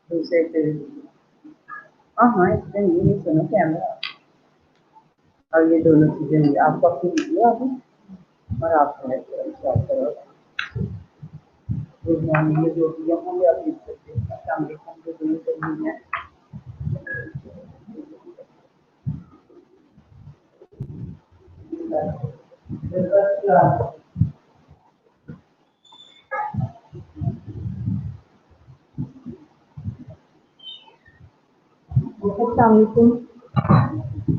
दूसरे पे हाँ हाँ इसमें ये सुनो कैमरा और ये दोनों चीजें हुई आपको अपनी वीडियो अभी और आपको स्टार्ट करो। गुड मॉर्निंग जो भी हम भी आप लिख सकते हैं फैमिली को जो दोनों करनी है।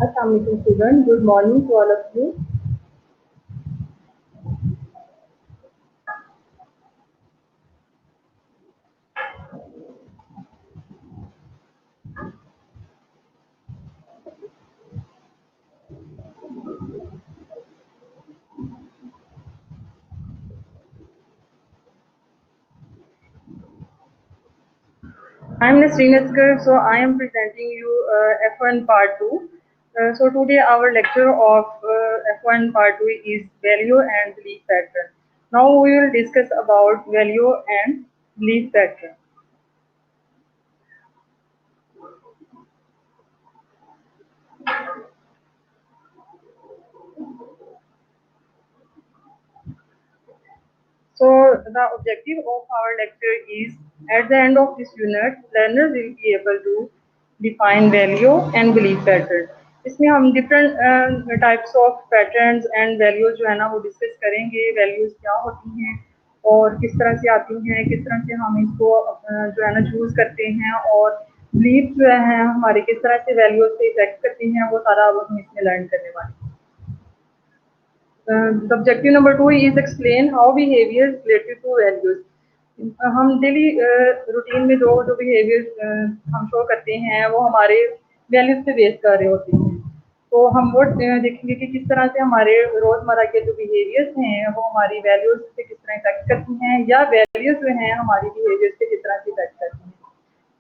Assalamualaikum student, good morning to all of you. I am Nasreen Asghar, so I am presenting you F1 Part 2. So today our lecture of F1 Part 2 is value and belief pattern. Now we will discuss about value and belief pattern. So the objective of our lecture is at the end of this unit, learners will be able to define value and belief pattern. इसमें हम different types of patterns and values जो है ना वो discuss करेंगे। Values क्या होती हैं और किस तरह से आती हैं, किस तरह से हम इसको जो है ना चूज करते हैं, और बिलीफ जो है हमारे किस तरह से वैल्यूज पे इफेक्ट करती हैं, वो सारा अब हम इसमें लर्न करने वाले हैं। The objective number 2 is explain how behavior is related to values. हम डेली रूटीन में जो जो बिहेवियर हम शो करते हैं वो हमारे वैल्यूज पे बेस कर रहे होते हैं। तो हम वो देखेंगे कि किस तरह से हमारे रोजमर्रा के जो बिहेवियर्स हैं वो हमारी वैल्यूज पे किस तरह इफेक्ट करती हैं, या वैल्यूज जो हैं हमारी बिहेवियर्स पे किस तरह से इफेक्ट करती हैं।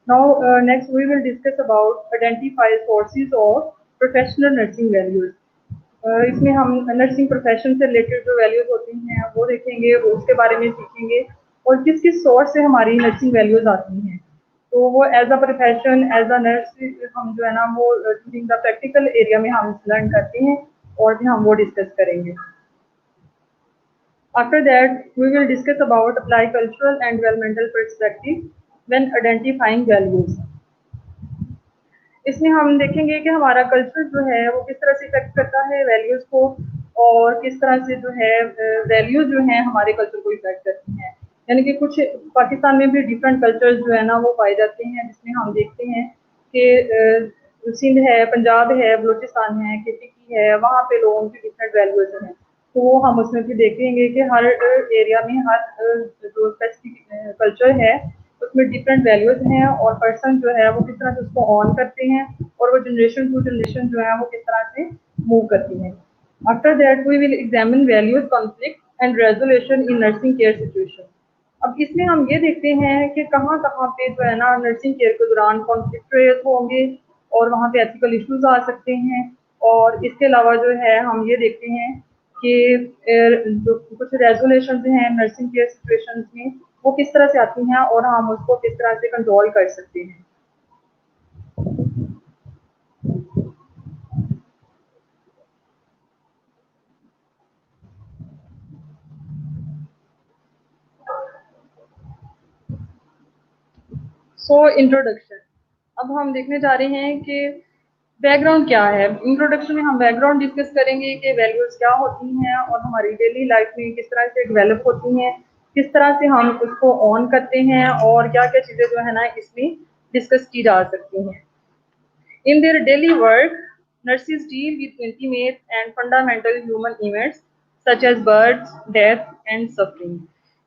Now next we will discuss about identify sources of professional nursing values. इसमें हम नर्सिंग प्रोफेशन से रिलेटेड जो वैल्यूज होती हैं वो देखेंगे, वो उसके बारे में सीखेंगे और किस किस सोर्स से हमारी नर्सिंग वैल्यूज आती हैं। तो वो as a profession, as a nurse हम जो है ना वो ड्यूरिंग द प्रैक्टिकल एरिया में हम लर्न करते हैं और भी हम वो डिस्कस करेंगे। After that, we will discuss about apply cultural and developmental perspective when identifying values. इसमें हम देखेंगे कि हमारा कल्चर जो है वो किस तरह से इफेक्ट करता है वैल्यूज को, और किस तरह से जो है वैल्यूज जो है हमारे कल्चर को इफेक्ट करती हैं। यानी कि कुछ पाकिस्तान में भी डिफरेंट कल्चर्स जो है ना वो पाए जाते हैं, जिसमें हम देखते हैं कि सिंध है, पंजाब है, बलूचिस्तान है, KPK है, वहाँ पे लोगों की डिफरेंट वैल्यूज हैं। तो वो हम उसमें भी देखेंगे कि हर एरिया में हर जो स्पेसिफिक कल्चर है उसमें डिफरेंट वैल्यूज हैं, और पर्सन जो है वो किस तरह से उसको ऑन करते हैं, और वो जनरेशन टू जनरेशन जो है वो किस तरह से मूव करती हैं। After that we will examine values conflict and resolution in nursing care situation. अब इसमें हम ये देखते हैं कि कहाँ कहाँ पे जो है ना नर्सिंग केयर के दौरान कॉन्फ्लिक्ट रेज होंगे और वहाँ पे एथिकल इश्यूज आ सकते हैं। और इसके अलावा जो है हम ये देखते हैं कि जो कुछ रेजोल्यूशन हैं नर्सिंग केयर सिचुएशंस में वो किस तरह से आती हैं और हम उसको किस तरह से कंट्रोल कर सकते हैं। इंट्रोडक्शन। अब हम देखने जा रहे हैं कि बैकग्राउंड क्या है। इंट्रोडक्शन में हम बैकग्राउंड डिस्कस करेंगे कि वैल्यूज क्या होती हैं और हमारी डेली लाइफ में किस तरह से डेवलप होती हैं, किस तरह से हम उसको ऑन करते हैं, और क्या क्या चीज़ें जो है ना इसमें डिस्कस की जा सकती हैं। In their daily work, nurses deal with intimate and fundamental human events such as birth, death and suffering.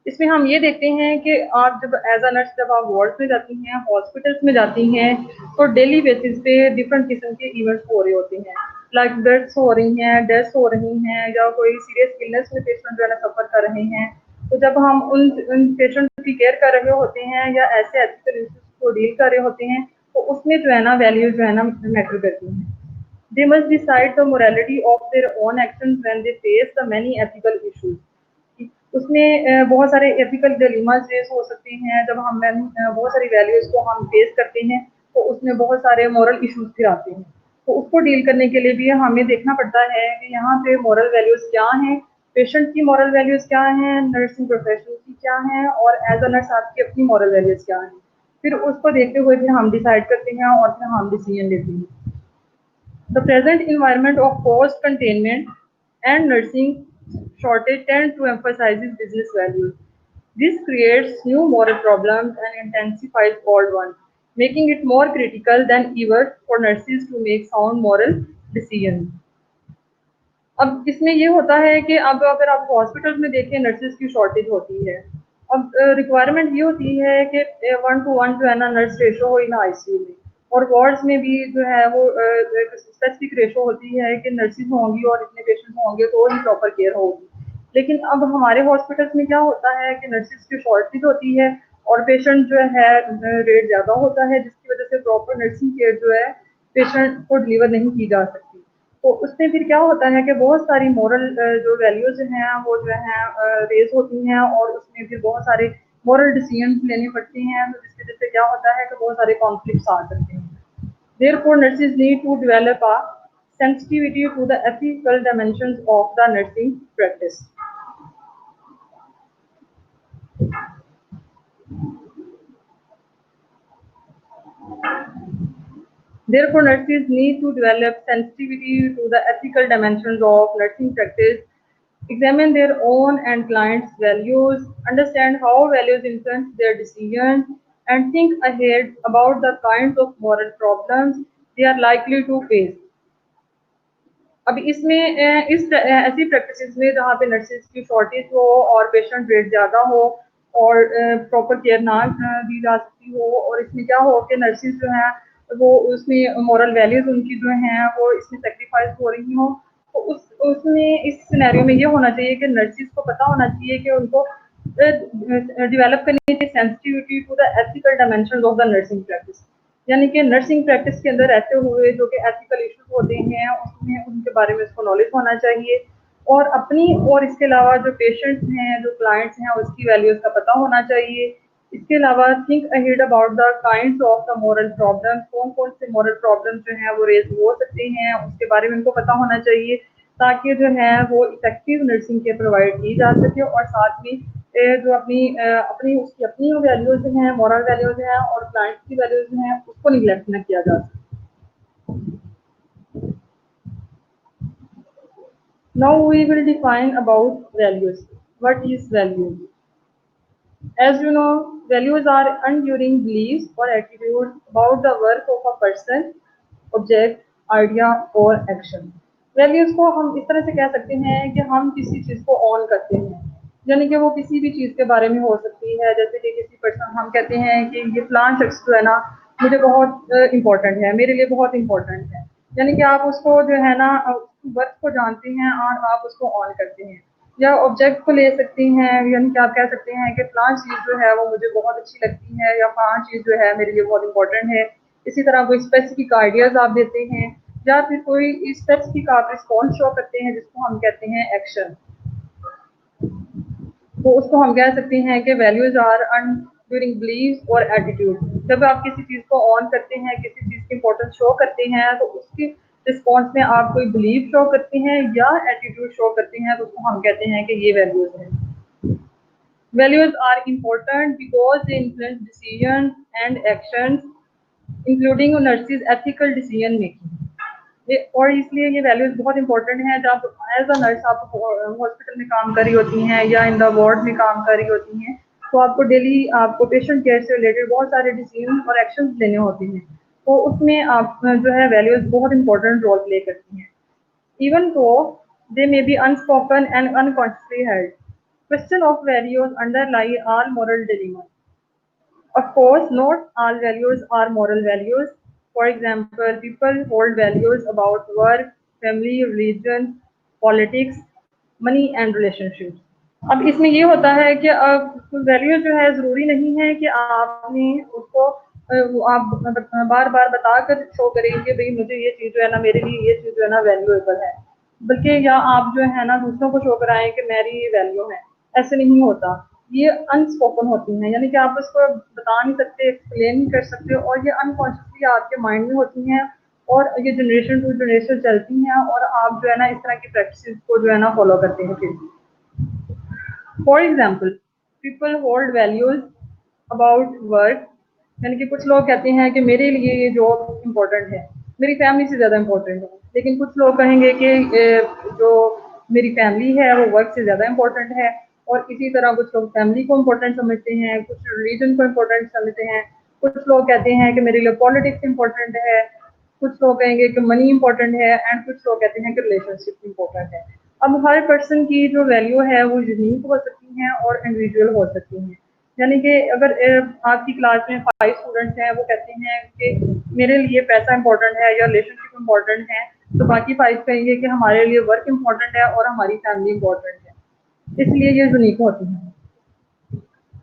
इसमें हम ये देखते हैं कि आप जब एज अ नर्स जब आप वार्ड में जाती हैं, हॉस्पिटल्स में जाती हैं, तो डेली बेसिस पे डिफरेंट किस्म के इवेंट्स हो रहे होते हैं, लाइक बर्थ्स हो रही हैं, डेथ्स हो रही हैं, या कोई सीरियस इलनेस में पेशेंट जो है ना सफ़र कर रहे हैं। तो जब हम उन पेशेंट की केयर कर रहे होते हैं या ऐसे एथिकल इश्यूज को डील कर रहे होते हैं, तो उसमें जो है ना वैल्यूज जो है ना मैटर करती हैं। They must decide the morality of their own actions when they face the many ethical issues. उसमें बहुत सारे एथिकल डिलेमास फेस हो सकते हैं। जब हम बहुत सारी वैल्यूज़ को हम फेस करते हैं, तो उसमें बहुत सारे मॉरल इश्यूज़ भी आते हैं। तो उसको डील करने के लिए भी हमें देखना पड़ता है कि यहाँ पे मॉरल वैल्यूज़ क्या हैं, पेशेंट की मॉरल वैल्यूज़ क्या हैं, नर्सिंग प्रोफेशनल की क्या हैं और एज़ अ नर्स आपकी अपनी मॉरल वैल्यूज़ क्या हैं। फिर उसको देखते हुए फिर हम डिसाइड करते हैं और फिर हम डिसीजन लेते हैं। The present environment of cost containment and nursing shortage tend to emphasize business values. This creates new moral problems and intensifies old ones, making it more critical than ever for nurses to make sound moral decisions. अब इसमें ये होता है कि अब अगर आप hospitals में देखें नर्सेस की शॉर्टेज होती है। अब रिक्वायरमेंट ये होती है कि 1 to 1 जो है ना नर्स रेशो हो इन आईसीयू में और वार्ड्स में भी जो है वो एक स्पेसिफिक रेशो होती है कि नर्सेस होंगी और इतने पेशेंट्स होंगे तो ही प्रॉपर केयर होगी। लेकिन अब हमारे हॉस्पिटल्स में क्या होता है कि नर्सेस की शॉर्टेज होती है और पेशेंट जो है रेट ज़्यादा होता है जिसकी वजह से प्रॉपर नर्सिंग केयर जो है पेशेंट को डिलीवर नहीं की जा सकती। तो उसमें फिर क्या होता है कि बहुत सारी मॉरल जो वैल्यूज़ हैं वो जो हैं रेज़ होती हैं और उसमें फिर बहुत सारे मॉरल डिसीजंस लेने पड़ते हैं, तो जिसकी वजह से क्या होता है कि बहुत सारे कॉन्फ्लिक्ट्स आ सकते हैं। Therefore, nurses need to develop a sensitivity to the ethical dimensions of the nursing practice. Therefore, nurses need to develop sensitivity to the ethical dimensions of nursing practice, examine their own and clients' values, understand how values influence their decisions, and think ahead about the kinds of moral problems they are likely to face. अब इसमें ऐसी practices में जहाँ पे nurses की shortage हो और patient rate ज़्यादा हो और प्रॉपर केयर ना दी जा सकती हो और इसमें क्या हो कि नर्सेज जो हैं वो उसमें मॉरल वैल्यूज़ उनकी जो हैं वो इसमें सेक्रीफाइस हो रही हों, तो उसमें इस सिनेरियो में ये होना चाहिए कि नर्सेज को पता होना चाहिए कि उनको डेवलप करनी चाहिए sensitivity to the ethical dimension of the nursing practice. यानी कि नर्सिंग प्रैक्टिस के अंदर रहते हुए जो कि एथिकल इश्यूज होते हैं उसमें उनके बारे में उसको नॉलेज होना चाहिए और अपनी और इसके अलावा जो पेशेंट्स हैं जो क्लाइंट्स हैं उसकी वैल्यूज़ का पता होना चाहिए। इसके अलावा think ahead about the kinds of the moral problems, कौन कौन से मॉरल प्रॉब्लम्स जो हैं वो रेज हो सकते हैं उसके बारे में उनको पता होना चाहिए ताकि जो है वो इफेक्टिव नर्सिंग केयर प्रोवाइड की जा सके और साथ में जो अपनी उसकी अपनी वैल्यूज़ हैं, मॉरल वैल्यूज़ हैं और क्लाइंट्स की वैल्यूज़ हैं, उसको निग्लेक्ट ना किया जा सके। Now we will define about values. What is value? As you know, values are enduring beliefs or attitudes about the work of a person, object, idea or action. Values को हम इस तरह से कह सकते हैं कि हम किसी चीज़ को ऑन करते हैं, यानी कि वो किसी भी चीज़ के बारे में हो सकती है। जैसे कि किसी पर्सन हम कहते हैं कि ये फलां शख्स जो है ना मुझे बहुत इम्पोर्टेंट है, मेरे लिए बहुत इम्पोर्टेंट है, यानी कि आप उसको जो है ना वर्क को जानते हैं और आप उसको ऑन करते हैं। या ऑब्जेक्ट को ले सकती हैं, यानी कि आप कह सकते हैं कि फलां चीज़ जो है वो मुझे बहुत अच्छी लगती है या फलां चीज़ जो है मेरे लिए बहुत इंपॉर्टेंट है। इसी तरह कोई स्पेसिफिक आइडियाज़ आप देते हैं या फिर कोई स्पेसिफिक आप रिस्पॉन्स शो करते हैं जिसको हम कहते हैं एक्शन। तो उसको हम कह सकते हैं कि values are earn during beliefs और एटीट्यूड। जब आप किसी चीज़ को ऑन करते हैं, किसी चीज़ की इंपॉर्टेंस शो करते हैं तो उसकी रिस्पॉन्स में आप कोई बिलीव शो करते हैं या एटीट्यूड शो करते हैं तो उसको हम कहते हैं कि ये वैल्यूज़ हैं। Values are important because they influence decisions and actions, including nurses' ethical decision making. और इसलिए ये वैल्यूज बहुत इंपॉर्टेंट हैं जब एज अ नर्स आप हॉस्पिटल में काम कर रही होती हैं या इन द वार्ड में काम कर रही होती हैं तो आपको डेली आपको पेशेंट केयर से रिलेटेड बहुत सारे डिसीजन और एक्शंस लेने होते हैं, तो उसमें आप जो है वैल्यूज बहुत इंपॉर्टेंट रोल प्ले करती हैं। Even though they may be unspoken and unconsciously held, question of values underlie all moral dilemmas. Of course, not all values are moral values. For example, people hold values about work, family, religion, politics, money and relationships. अब इसमें ये होता है कि अब value जो है ज़रूरी नहीं है कि आपने उसको आप बार-बार बताकर शो करें कि भई मुझे ये चीज़ जो है ना मेरे लिए ये चीज़ जो है ना वैल्यूएबल है। बल्कि या आप जो है ना दूसरों को शो कराएँ कि मेरी ये वैल्यू है। ऐसे नहीं होता, ये अनस्पोकन होती हैं, यानी कि आप उसको बता नहीं सकते, एक्सप्लेन नहीं कर सकते, और ये अनकॉन्शियसली आपके माइंड में होती हैं और ये जनरेशन टू जनरेशन चलती हैं, और आप जो है ना इस तरह की प्रैक्टिस को जो है ना फॉलो करते हैं फिर। For example, people hold values about work, यानी कि कुछ लोग कहते हैं कि मेरे लिए ये जॉब इम्पोर्टेंट है, मेरी फैमिली से ज़्यादा इम्पोर्टेंट है, लेकिन कुछ लोग कहेंगे कि जो मेरी फैमिली है वो वर्क से ज़्यादा इम्पोर्टेंट है, और इसी तरह कुछ लोग फैमिली को इम्पोर्टेंट समझते हैं, कुछ रिलीजन को इम्पोर्टेंट समझते हैं, कुछ लोग कहते हैं कि मेरे लिए पॉलिटिक्स इम्पोर्टेंट है, कुछ लोग कहेंगे कि मनी इम्पोर्टेंट है, एंड कुछ लोग कहते हैं कि रिलेशनशिप इम्पोर्टेंट है। अब हर पर्सन की जो वैल्यू है वो यूनिक हो सकती हैं और इंडिविजुअल हो सकती हैं, यानी कि अगर आपकी क्लास में 5 स्टूडेंट्स हैं, वो कहते हैं कि मेरे लिए पैसा इंपॉर्टेंट है या रिलेशनशिप इंपॉर्टेंट है, तो बाकी 5 कहेंगे कि हमारे लिए वर्क इंपॉर्टेंट है और हमारी फैमिली इंपॉर्टेंट है, इसलिए ये यूनिक होती हैं।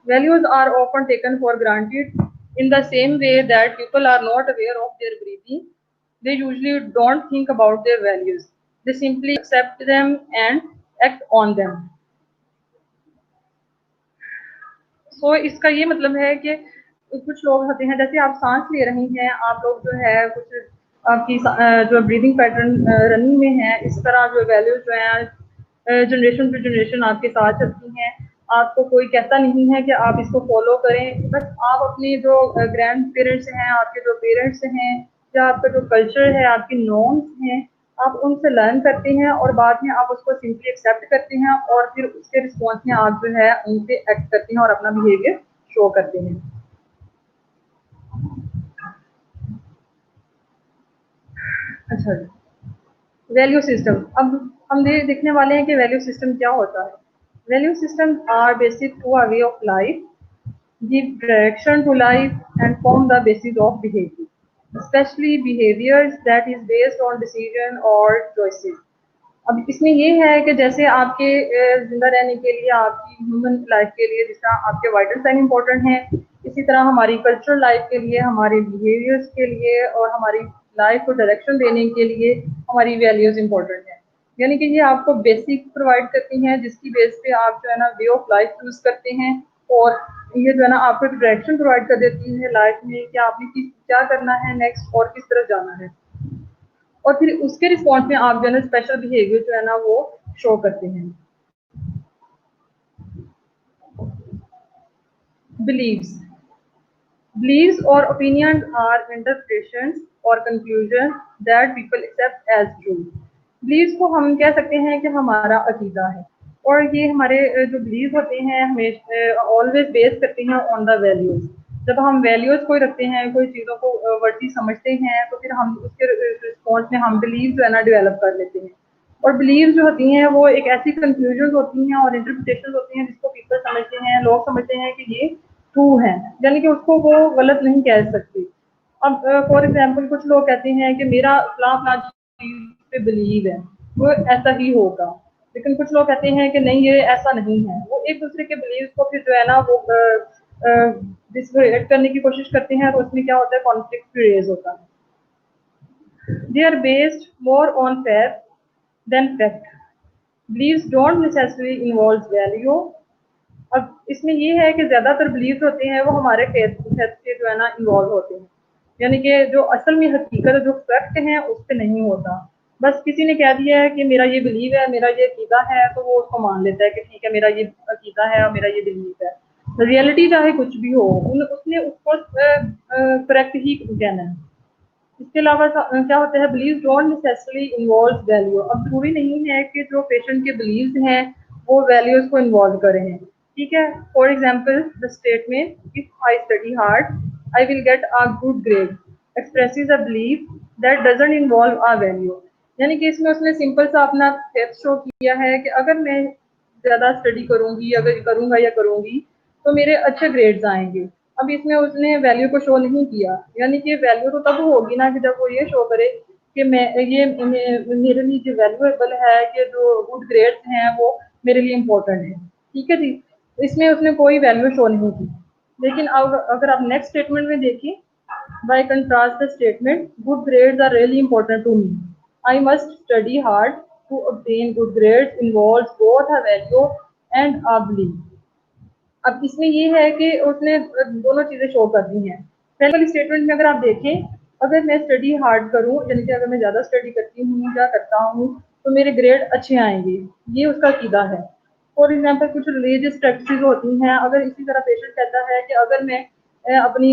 Values are often taken for granted in the same way that people are not aware of their breathing. They usually don't think about their values. They simply accept them and act on them. सो इसका ये मतलब है कि कुछ लोग होते हैं, जैसे आप सांस ले रही हैं, आप लोग जो है कुछ आपकी जो ब्रीदिंग पैटर्न रनिंग में है, इस तरह जो वैल्यूज जो है जनरेशन टू जनरेशन आपके साथ चलती हैं। आपको कोई कहता नहीं है कि आप इसको फॉलो करें, बस आप अपने जो ग्रैंड पेरेंट्स हैं, आपके जो पेरेंट्स हैं, या आपका जो कल्चर है, आपकी नॉर्म्स हैं, आप उनसे लर्न करते हैं और बाद में आप उसको सिंपली एक्सेप्ट करते हैं, और फिर उसके रिस्पॉन्स में आप जो है उन पे एक्ट करते हैं और अपना बिहेवियर शो करते हैं। अच्छा जी, वैल्यू सिस्टम। अब हम ये देखने वाले हैं कि वैल्यू सिस्टम क्या होता है। Value system are basic to a way of life, give direction to life and form the basis of behavior, especially behaviors that is based on decision or choices. अब इसमें ये है कि जैसे आपके जिंदा रहने के लिए, आपकी ह्यूमन लाइफ के लिए जिस तरह आपके वाइटल साइन इंपॉर्टेंट हैं, इसी तरह हमारी कल्चरल लाइफ के लिए, हमारे बिहेवियर्स के लिए और हमारी लाइफ को डायरेक्शन देने के लिए हमारी वैल्यूज इंपॉर्टेंट हैं। यानी कि ये आपको बेसिक प्रोवाइड करती हैं जिसकी बेस पे आप जो है ना वे ऑफ लाइफ चूज करते हैं, और ये जो है ना आपको एक डायरेक्शन प्रोवाइड कर देती है लाइफ में कि आपने क्या करना है नेक्स्ट और किस तरह जाना है, और फिर उसके रिस्पॉन्स में आप जो है ना स्पेशल बिहेवियर जो है ना वो शो करते हैं। बिलीव्स, बिलीव्स और ओपिनियंस आर इंटरप्रिटेशंस और conclusion that people accept as true. Beliefs को हम कह सकते हैं कि हमारा अकीदा है, और ये हमारे जो बिलीव होते हैं हमेशा ऑलवेज बेस करते हैं ऑन द वैल्यूज। जब हम वैल्यूज कोई रखते हैं, कोई चीज़ों को वर्ती समझते हैं, तो फिर हम उसके रिस्पॉन्स में हम बिलीव जो है ना डेवलप कर लेते हैं। और बिलीव जो होती हैं वो एक ऐसी कंक्लूजन होती हैं और इंटरप्रिटेशन होती हैं जिसको पीपल समझते हैं, लोग समझते हैं कि ये ट्रू है, यानी कि उसको वो गलत नहीं कह सकते। अब फॉर एग्जाम्पल कुछ लोग कहते हैं कि मेरा फलां फलां चीज पे बिलीव है, वो ऐसा ही होगा, लेकिन कुछ लोग कहते हैं कि नहीं ये ऐसा नहीं है। वो एक दूसरे के बिलीव को फिर जो है ना वो डिसक्रेडिट करने की कोशिश करते हैं, और उसमें क्या होता है, कॉन्फ्लिक्ट रेज होता है। They are based more on faith than fact. Beliefs don't necessarily involve value. अब इसमें ये है कि ज़्यादातर बिलीव्स होते हैं वो हमारे फेथ से जो है ना इन्वॉल्व होते हैं, यानी कि जो असल में हकीकत जो फैक्ट है उस पे नहीं होता। बस किसी ने कह दिया है कि मेरा ये बिलीव है, मेरा ये अकीदा है, तो वो उसको मान लेता है कि ठीक है मेरा ये अकीदा है और मेरा ये बिलीव है। रियलिटी चाहे कुछ भी हो, उसने उसको करेक्ट ही कहना है। इसके अलावा क्या होता है, believe don't necessarily involve value. अब जरूरी नहीं है कि जो पेशेंट के बिलीव्स हैं वो वैल्यूज को इन्वॉल्व करें हैं, ठीक है। For example the statement if I study hard I will get a good grade expresses a believe that doesn't involve a value. यानी कि इसमें उसने सिंपल सा अपना फेथ शो किया है कि अगर मैं ज़्यादा स्टडी करूँगी, अगर करूँगा या करूँगी तो मेरे अच्छे ग्रेड्स आएंगे। अब इसमें उसने वैल्यू को शो नहीं किया, यानी कि वैल्यू तो तब होगी ना कि जब वो ये शो करे कि मैं ये मेरे लिए जो वैल्यूएबल है कि जो गुड ग्रेड्स हैं वो मेरे लिए इम्पोर्टेंट है, ठीक है जी। इसमें उसने कोई वैल्यू शो नहीं की। लेकिन अब अगर आप नेक्स्ट स्टेटमेंट में देखिए, by contrast the statement good grades are really important to me, I must study hard to obtain good grades involves both a value and a believe. अब इसमें ये है कि उसने दोनों चीजें शो कर दी हैं। पहले वाली स्टेटमेंट में अगर आप देखें, अगर मैं स्टडी हार्ड करूं, यानी कि अगर मैं ज्यादा स्टडी करती हूँ या करता हूँ तो मेरे ग्रेड अच्छे आएंगे, ये उसका कीदा है। फॉर एग्जाम्पल कुछ रिलीजियस प्रैक्टिस होती हैं, अगर इसी तरह पेशेंट कहता है कि अगर मैं अपनी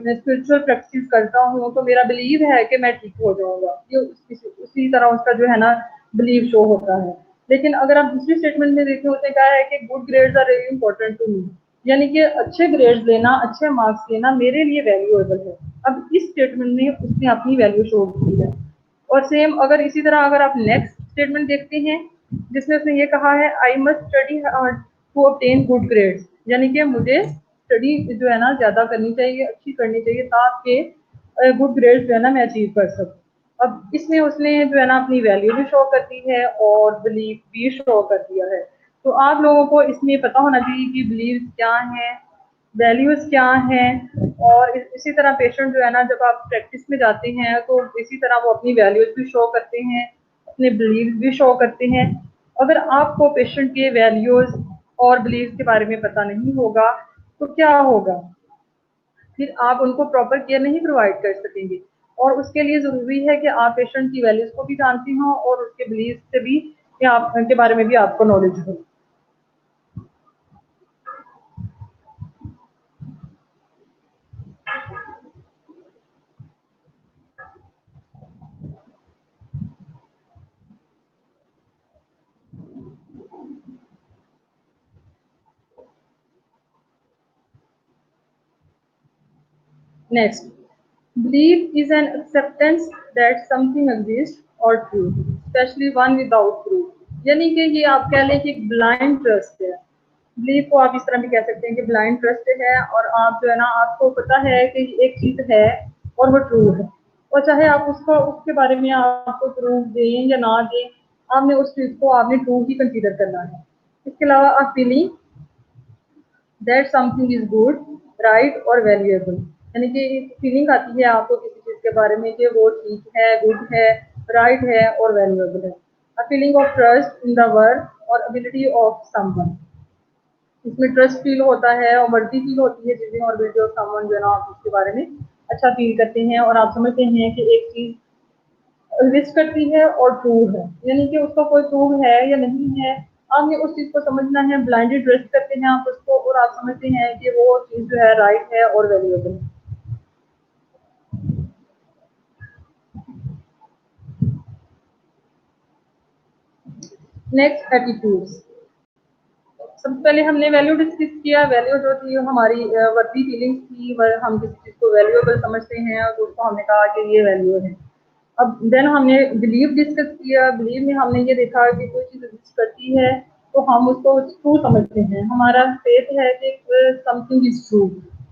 स्पिरिचुअल प्रैक्टिस करता हूँ तो मेरा बिलीव है कि मैं ठीक हो जाऊंगा, ये उसी तरह उसका जो है ना बिलीव शो होता है। लेकिन अगर आप दूसरी स्टेटमेंट में देखें, उसने कहा है कि good grades are very important to me, यानी कि अच्छे ग्रेड्स लेना, अच्छे मार्क्स लेना मेरे लिए वैल्यूएबल है। अब इस स्टेटमेंट में उसने अपनी वैल्यू शो की है। और सेम अगर इसी तरह अगर आप नेक्स्ट स्टेटमेंट देखते हैं, जिसमें उसने ये कहा है I must study hard to obtain good grades, यानी कि मुझे स्टडी जो है ना ज्यादा करनी चाहिए, अच्छी करनी चाहिए, ताकि गुड ग्रेड्स जो है ना मैं अचीव कर सकूं। अब इसमें उसने जो है ना अपनी वैल्यू भी शो कर दी है और बिलीव भी शो कर दिया है। तो आप लोगों को इसमें पता होना चाहिए कि बिलीव क्या है, वैल्यूज क्या हैं। और इसी तरह पेशेंट जो है ना, जब आप प्रैक्टिस में जाते हैं तो इसी तरह वो अपनी वैल्यूज भी शो करते हैं, अपने बिलीव भी शो करते हैं। अगर आपको पेशेंट के वैल्यूज और बिलीव के बारे में पता नहीं होगा तो क्या होगा, फिर आप उनको प्रॉपर केयर नहीं प्रोवाइड कर सकेंगे। और उसके लिए ज़रूरी है कि आप पेशेंट की वैल्यूज को भी जानती हों और उसके बिलीव से भी या आप के बारे में भी आपको नॉलेज हो। Next, belief is an acceptance that something exists or true, especially one without proof. यानी कि ये आप कह लें कि एक ब्लाइंड ट्रस्ट है। बिलीफ को आप इस तरह भी कह सकते हैं कि ब्लाइंड ट्रस्ट है, और आप जो है ना आपको पता है कि एक चीज है और वो ट्रू है, और चाहे आप उसको उसके बारे में आपको प्रूफ दें या ना दें, आपने उस चीज को आपने ट्रू ही कंसीडर करना है। इसके अलावा आप feeling that something is good, right और वैल्यूएबल, यानी कि एक फीलिंग आती है आपको किसी चीज के बारे में कि वो ठीक है, गुड है, राइट है और वैल्यूएबल है। A feeling of trust in the work और एबिलिटी ऑफ समवन, इसमें ट्रस्ट फील होता है और वर्दी फील होती है जिसमें, और वीडियो समवन जो है ना आप उसके बारे में अच्छा फील करते हैं और आप समझते हैं कि एक चीज एग्जिस्ट करती है और ट्रू है, यानी कि उसका कोई प्रूव है या नहीं है, आपने उस चीज को समझना है। ब्लाइंडली ट्रस्ट करते हैं आप उसको और आप समझते हैं कि वो चीज जो है राइट है और वैल्यूएबल है। Next, attitudes. सबसे पहले हमने वैल्यू डिस्कस किया। वैल्यू जो थी हमारी वर्दी फीलिंग्स थी, हम किसी चीज को वैल्यूएबल समझते हैं और उसको हमने कहा कि ये वैल्यू है। अब देन हमने बिलीव डिस्कस किया। बिलीव में हमने ये देखा कि कोई चीज़ एग्जिस्ट करती है तो हम उसको ट्रू समझते हैं, हमारा फेथ है कि समथिंग इज ट्रू,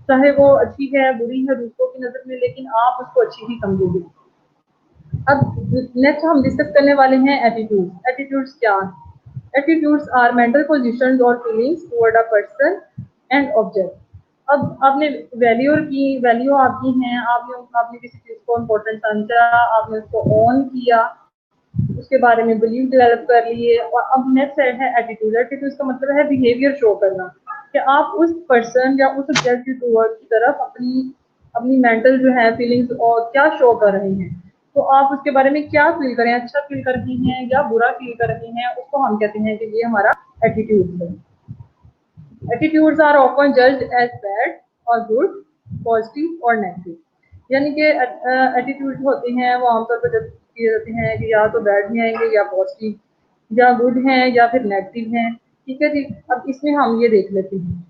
चाहे वो अच्छी है बुरी है दूसरों की नज़र में, लेकिन आप उसको अच्छी ही समझोगे। अब नेक्स्ट हम डिस्कस करने वाले हैं एटीट्यूड। एटीट्यूड्स क्या है? एटीट्यूड्स आर मेंटल पोजीशंस और feelings toward a person and object. अब आपने वैल्यू आपकी हैं, आपने आपने किसी चीज को इम्पोर्टेंट समझा, आपने उसको ऑन किया, उसके बारे में बिलीव डेवलप कर लिए। और अब नेक्स्ट है एटीट्यूड। एटीट्यूड का मतलब है बिहेवियर शो करना, कि आप उस पर्सन या उस ऑब्जेक्ट की टुवर्ड की तरफ अपनी अपनी मेंटल जो है फीलिंग्स और क्या शो कर रहे हैं, तो आप उसके बारे में क्या फील करें, अच्छा फील कर रही हैं या बुरा फील कर रही हैं, उसको हम कहते हैं कि ये हमारा एटीट्यूड है। Attitudes are often judged as bad और गुड, पॉजिटिव और नेगेटिव, यानी कि एटीट्यूड होते हैं वो आमतौर पर जज किए जाते हैं कि या तो बैड में आएंगे या पॉजिटिव या गुड हैं या फिर नेगेटिव हैं। ठीक है जी। अब इसमें हम ये देख लेते हैं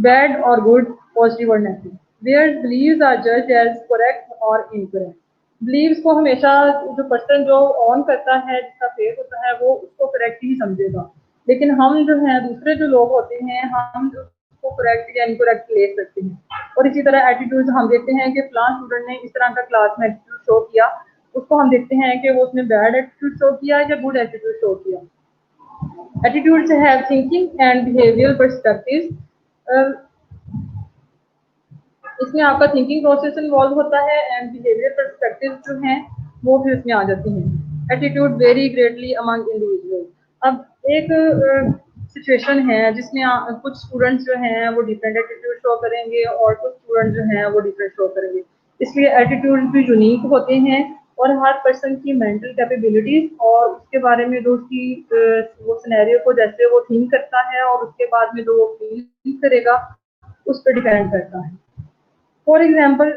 बैड और गुड, पॉजिटिव और negative. Where beliefs are judged as correct और इनकरेक्ट। बिलीव्स को हमेशा जो पर्सन जो ऑन करता है, जिसका फेथ होता है, वो उसको करेक्ट ही समझेगा, लेकिन हम जो हैं दूसरे जो लोग होते हैं हम उसको करेक्ट या इनकरेक्ट ले सकते हैं। और इसी तरह एटीट्यूड हम देखते हैं कि फलां स्टूडेंट ने इस तरह का क्लास में एटीट्यूड शो किया, उसको हम देखते हैं कि वो उसने बैड एटीट्यूड शो किया या गुड एटीट्यूड शो किया। Attitudes have thinking and behavioural perspectives. इसमें आपका थिंकिंग प्रोसेस इन्वॉल्व होता है एंड बिहेवियर पर्सपेक्टिव जो हैं वो भी उसमें आ जाती हैं। Attitude very greatly among individual. अब एक सिचुएशन है जिसमें कुछ स्टूडेंट्स जो हैं वो डिफरेंट एटीट्यूड शो करेंगे और कुछ स्टूडेंट जो हैं वो डिफरेंट शो करेंगे। इसलिए एटीट्यूड भी यूनिक होते हैं और हर पर्सन की मेंटल कैपेबिलिटीज और उसके बारे में जो उसकी वो सिनेरियो को जैसे वो थिंक करता है और उसके बाद में जो वो फील करेगा उस पर डिपेंड करता है। फॉर एग्जाम्पल,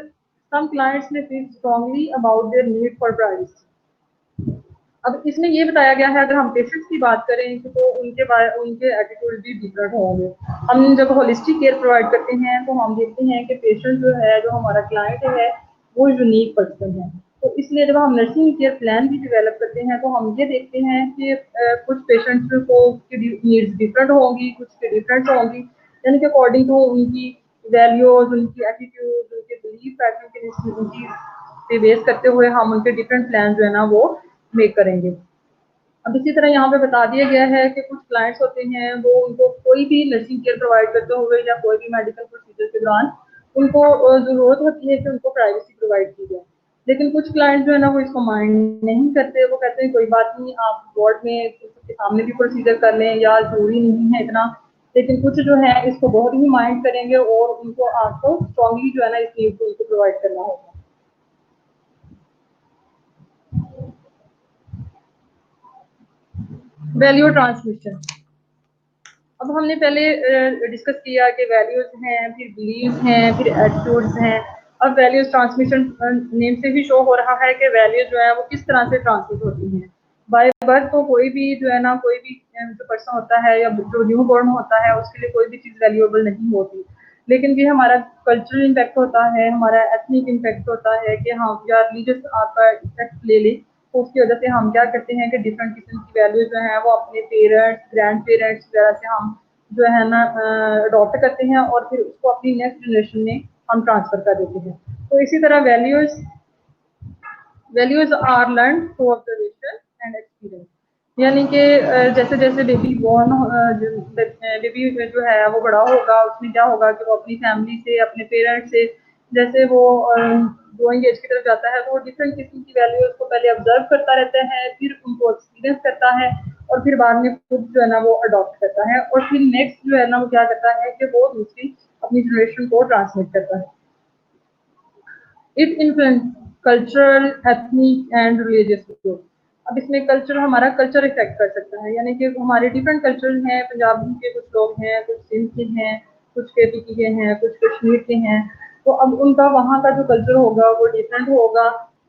सम क्लाइंट्स में feel strongly about their need for privacy. अब इसमें ये बताया गया है, अगर हम पेशेंट्स की बात करें तो उनके एटीट्यूड भी डिफरेंट होंगे। हम जब होलिस्टिक केयर प्रोवाइड करते हैं तो हम देखते हैं कि पेशेंट जो है, जो हमारा क्लाइंट है, वो यूनिक पर्सन है। तो इसलिए जब हम नर्सिंग केयर प्लान भी डेवलप करते हैं तो हम ये देखते हैं कि कुछ पेशेंट्स को की नीड्स डिफरेंट होंगी, कुछ की डिफरेंट होंगी, यानी कि अकॉर्डिंग टू उनकी वैल्यूज, उनकी एटीट्यूड, उनके बिलीफ पैटर्न, उनकी पे बेस करते हुए हम उनके डिफरेंट प्लान जो है ना वो मेक करेंगे। अब इसी तरह यहाँ पे बता दिया गया है कि कुछ क्लाइंट्स होते हैं वो उनको कोई भी नर्सिंग केयर प्रोवाइड करते हुए या कोई भी मेडिकल प्रोसीजर के दौरान उनको जरूरत होती है कि उनको प्राइवेसी प्रोवाइड की जाए। लेकिन कुछ क्लाइंट जो है ना वो इसको माइंड नहीं करते, वो कहते हैं कोई बात नहीं, आप वार्ड में सबके सामने भी प्रोसीजर कर लें या जरूरी नहीं है इतना। लेकिन कुछ जो है इसको बहुत ही माइंड करेंगे और उनको आपको स्ट्रांगली जो है ना इस नीड को उनको प्रोवाइड करना होगा। Value transmission. अब हमने पहले डिस्कस किया कि वैल्यूज हैं, फिर बिलीव्स हैं, फिर एटीट्यूड्स हैं। अब वैल्यूज ट्रांसमिशन नेम से भी शो हो रहा है कि वैल्यूज जो है वो किस तरह से ट्रांसमिट होती हैं। बाय बर्थ तो कोई भी जो है ना, कोई भी जो पर्सन होता है या जो न्यू बॉर्न होता है उसके लिए कोई भी चीज़ वैल्यूएबल नहीं होती। लेकिन ये हमारा कल्चरल इम्पैक्ट होता है, हमारा एथनिक इम्पैक्ट होता है कि हम या रिलीजियस आपका इफेक्ट ले लें तो उसकी वजह से हम क्या करते हैं कि डिफरेंट किस्म की वैल्यूज जो है वो अपने पेरेंट्स, ग्रैंड पेरेंट्स वगैरह से हम जो है ना अडॉप्ट करते हैं और फिर उसको अपनी नेक्स्ट जनरेशन में हम ट्रांसफर कर देते हैं। तो इसी तरह values values are learn through observation and experience. यानी कि जैसे जैसे बेबी बॉर्न बेबी जो है वो बड़ा होगा, उसमें क्या होगा कि वो अपनी फैमिली से, अपने पेरेंट्स से, जैसे वो ग्रोइंग एज की तरफ जाता है तो वो डिफरेंट किस्म की वैल्यूज को पहले ऑब्जर्व करता रहता है, फिर उनको एक्सपीरियंस करता है और फिर बाद में खुद जो है ना वो अडॉप्ट करता है और फिर नेक्स्ट जो है ना वो क्या करता है कि वो दूसरी अपनी जनरेशन को ट्रांसमिट करता है। It influence cultural, ethnic and religious group. अब इसमें कल्चर, हमारा कल्चर इफेक्ट कर सकता है, यानी कि हमारे डिफरेंट कल्चर हैं। पंजाब के कुछ लोग हैं, कुछ सिंध के हैं, कुछ केपी के हैं, कुछ कश्मीर के हैं। तो अब उनका वहाँ का जो कल्चर होगा वो डिफरेंट होगा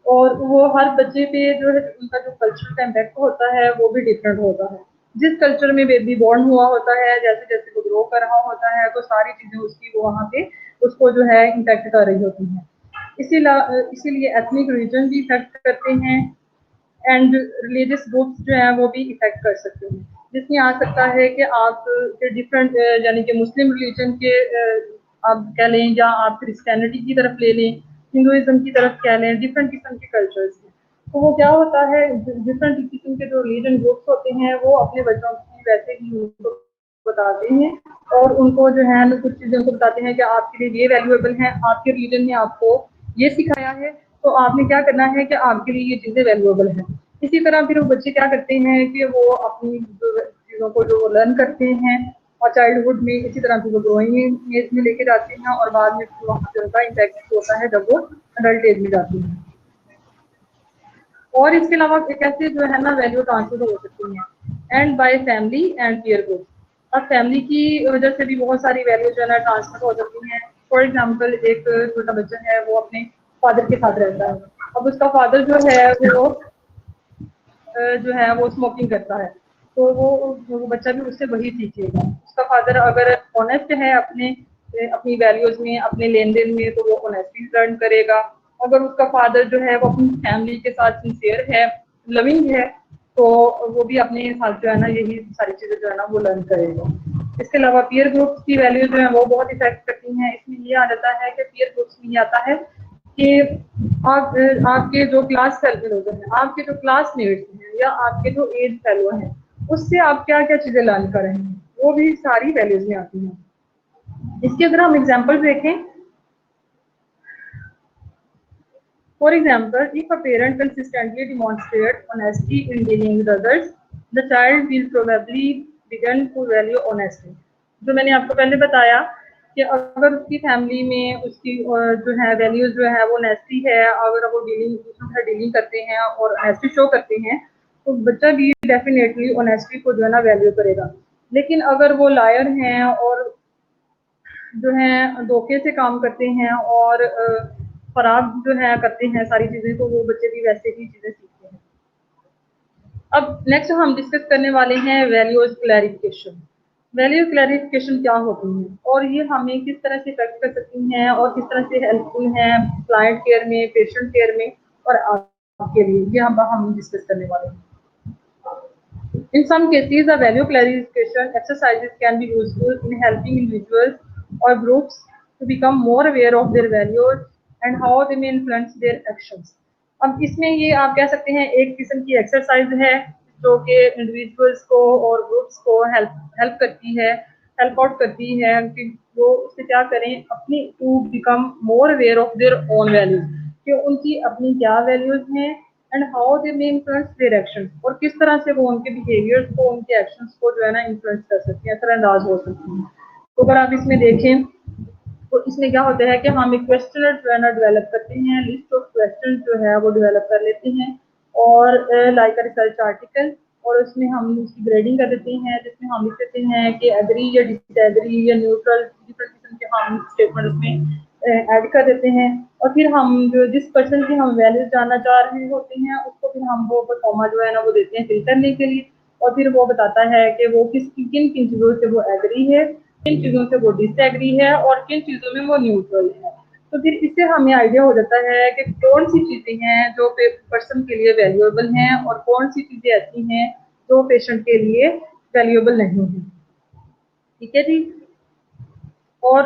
और वो हर बच्चे पे जो है उनका जो कल्चर का इम्पैक्ट होता है वो भी डिफरेंट होता है। जिस कल्चर में बेबी बॉर्न हुआ होता है, जैसे जैसे वो ग्रो कर रहा होता है तो सारी चीजें उसकी वो वहाँ पे उसको जो है इम्पैक्ट कर रही होती हैं। इसीलिए एथनिक रीजन भी इफेक्ट करते हैं एंड रिलीजियस ग्रुप्स जो हैं वो भी इफेक्ट कर सकते हैं। जिसमें आ सकता है कि आप के डिफरेंट यानी कि मुस्लिम रिलीजन के आप कह लें या आप क्रिश्चियनिटी की तरफ ले लें, हिंदुइज्म की तरफ कह लें, डिफरेंट किस्म के कल्चर्स हैं। तो वो क्या होता है, डिफरेंट किस्म के जो रिलीजन ग्रुप्स होते हैं वो अपने बच्चों की वैसे ही उनको बताते हैं और उनको जो है ना कुछ चीज़ें उनको बताते हैं कि आपके लिए ये वैल्यूएबल है, आपके रिलीजन ने आपको ये सिखाया है तो आपने क्या करना है कि आपके लिए ये चीज़ें वैल्यूएबल हैं। इसी तरह फिर वो बच्चे क्या करते हैं कि वो अपनी चीज़ों को जो लर्न करते हैं और चाइल्डहुड में इसी तरह से वो ग्रोइंग एज में लेके जाते हैं और बाद में वहाँ पे उनका इम्पैक्ट होता है जब वो अडल्ट एज में जाते हैं। और इसके अलावा कैसे जो है ना वैल्यू ट्रांसफर हो सकती हैं and by family and peer group. अब फैमिली की वजह से भी बहुत सारी वैल्यू जो है ना ट्रांसफर हो सकती हैं। फॉर एग्जांपल, एक छोटा बच्चा है वो अपने फादर के साथ रहता है। अब उसका फादर जो है वो जो है वो स्मोकिंग करता है तो वो बच्चा भी उससे वही सीखेगा। उसका फादर अगर ऑनेस्ट है अपनी वैल्यूज में, अपने लेन देन में, तो वो ऑनेस्टी लर्न करेगा। अगर उसका फादर जो है वो अपनी फैमिली के साथ सिंसियर है, लविंग है, तो वो भी अपने साथ जो है ना यही सारी चीजें जो है ना वो लर्न करेगा। इसके अलावा पीयर ग्रुप्स की वैल्यू जो है वो बहुत इफेक्ट करती हैं। इसमें ये आ जाता है कि पीयर ग्रुप्स में ये आता है कि आपके जो क्लास फेलो हैं, आपके जो क्लासमेट्स हैं या आपके जो एज फेलो हैं, उससे आप क्या क्या चीजें लर्न कर रहे हैं, वो भी सारी वैल्यूज में आती हैं। इसके अगर हम एग्जांपल देखें, for example, if a parent consistently demonstrate honesty in dealing with others, the child will probably begin to value honestly. जो मैंने आपको पहले बताया कि अगर उसकी फैमिली में उसकी जो है वैल्यूज जो है वो ऑनेस्टी है, अगर वो डीलिंग दूसरों के साथ डीलिंग करते हैं और ऑनेस्टी शो करते हैं, तो बच्चा भी डेफिनेटली ऑनेस्टी को जो है ना वैल्यू करेगा। लेकिन अगर वो लायर हैं और जो है धोखे से काम करते हैं और फराब जो है करते हैं सारी चीज़ें, तो वो बच्चे भी वैसे ही चीज़ें सीखते हैं। अब नेक्स्ट हम डिस्कस करने वाले हैं वैल्यूज क्लैरिफिकेशन। वैल्यू क्लैरिफिकेशन क्या होती है और ये हमें किस तरह से इफेक्ट कर सकती हैं और किस तरह से हेल्पफुल हैं क्लाइंट केयर में, पेशेंट केयर में और आपके लिए, ये हम डिस्कस करने वाले हैं। In some cases, the value clarification exercises can be useful in helping individuals or groups to become more aware of their values and how they may influence their actions. अब इसमें ये आप कह सकते हैं एक किस्म की एक्सरसाइज है जो कि इंडिविजुअल्स को और ग्रुप्स को हेल्प करती है, हेल्प आउट करती है कि वो उससे क्या करें, अपनी to become more aware of their own values, कि उनकी अपनी क्या वैल्यूज हैं and how they may influence their actions, और किस तरह से वो उनके बिहेवियर्स को, उनके एक्शंस को जो है ना इन्फ्लुएंस कर सकती हैं, असरअंदाज हो सकती हैं। तो अगर आप इसमें देखें तो इसमें क्या होता है कि हम एक क्वेश्चनर जो है ना डेवलप करते हैं, लिस्ट ऑफ क्वेश्चन जो है वो डेवलप कर लेते हैं और लाइक अ रिसर्च आर्टिकल, और उसमें हम उसकी ग्रेडिंग कर देते हैं जिसमें हम लिख देते हैं कि एग्री या डिसएग्री या न्यूट्रल, डिफरेंट किस्म के हम स्टेटमेंट उसमें ऐड कर देते हैं। और फिर हम जो जिस पर्सन की हम वैल्यूज जानना चाह रहे होते हैं उसको फिर हम वो परफॉर्मा जो है ना वो देते हैं फिल करने के लिए, और फिर वो बताता है कि वो किन किन चीज़ों से वो एग्री है, किन चीज़ों से वो डिसएग्री है और किन चीज़ों में वो न्यूट्रल है। तो फिर इससे हमें आइडिया हो जाता है कि कौन सी चीज़ें हैं जो पर्सन के लिए वैल्यूएबल हैं और कौन सी चीज़ें ऐसी हैं जो पेशेंट के लिए वैल्यूएबल नहीं है। ठीक है जी। और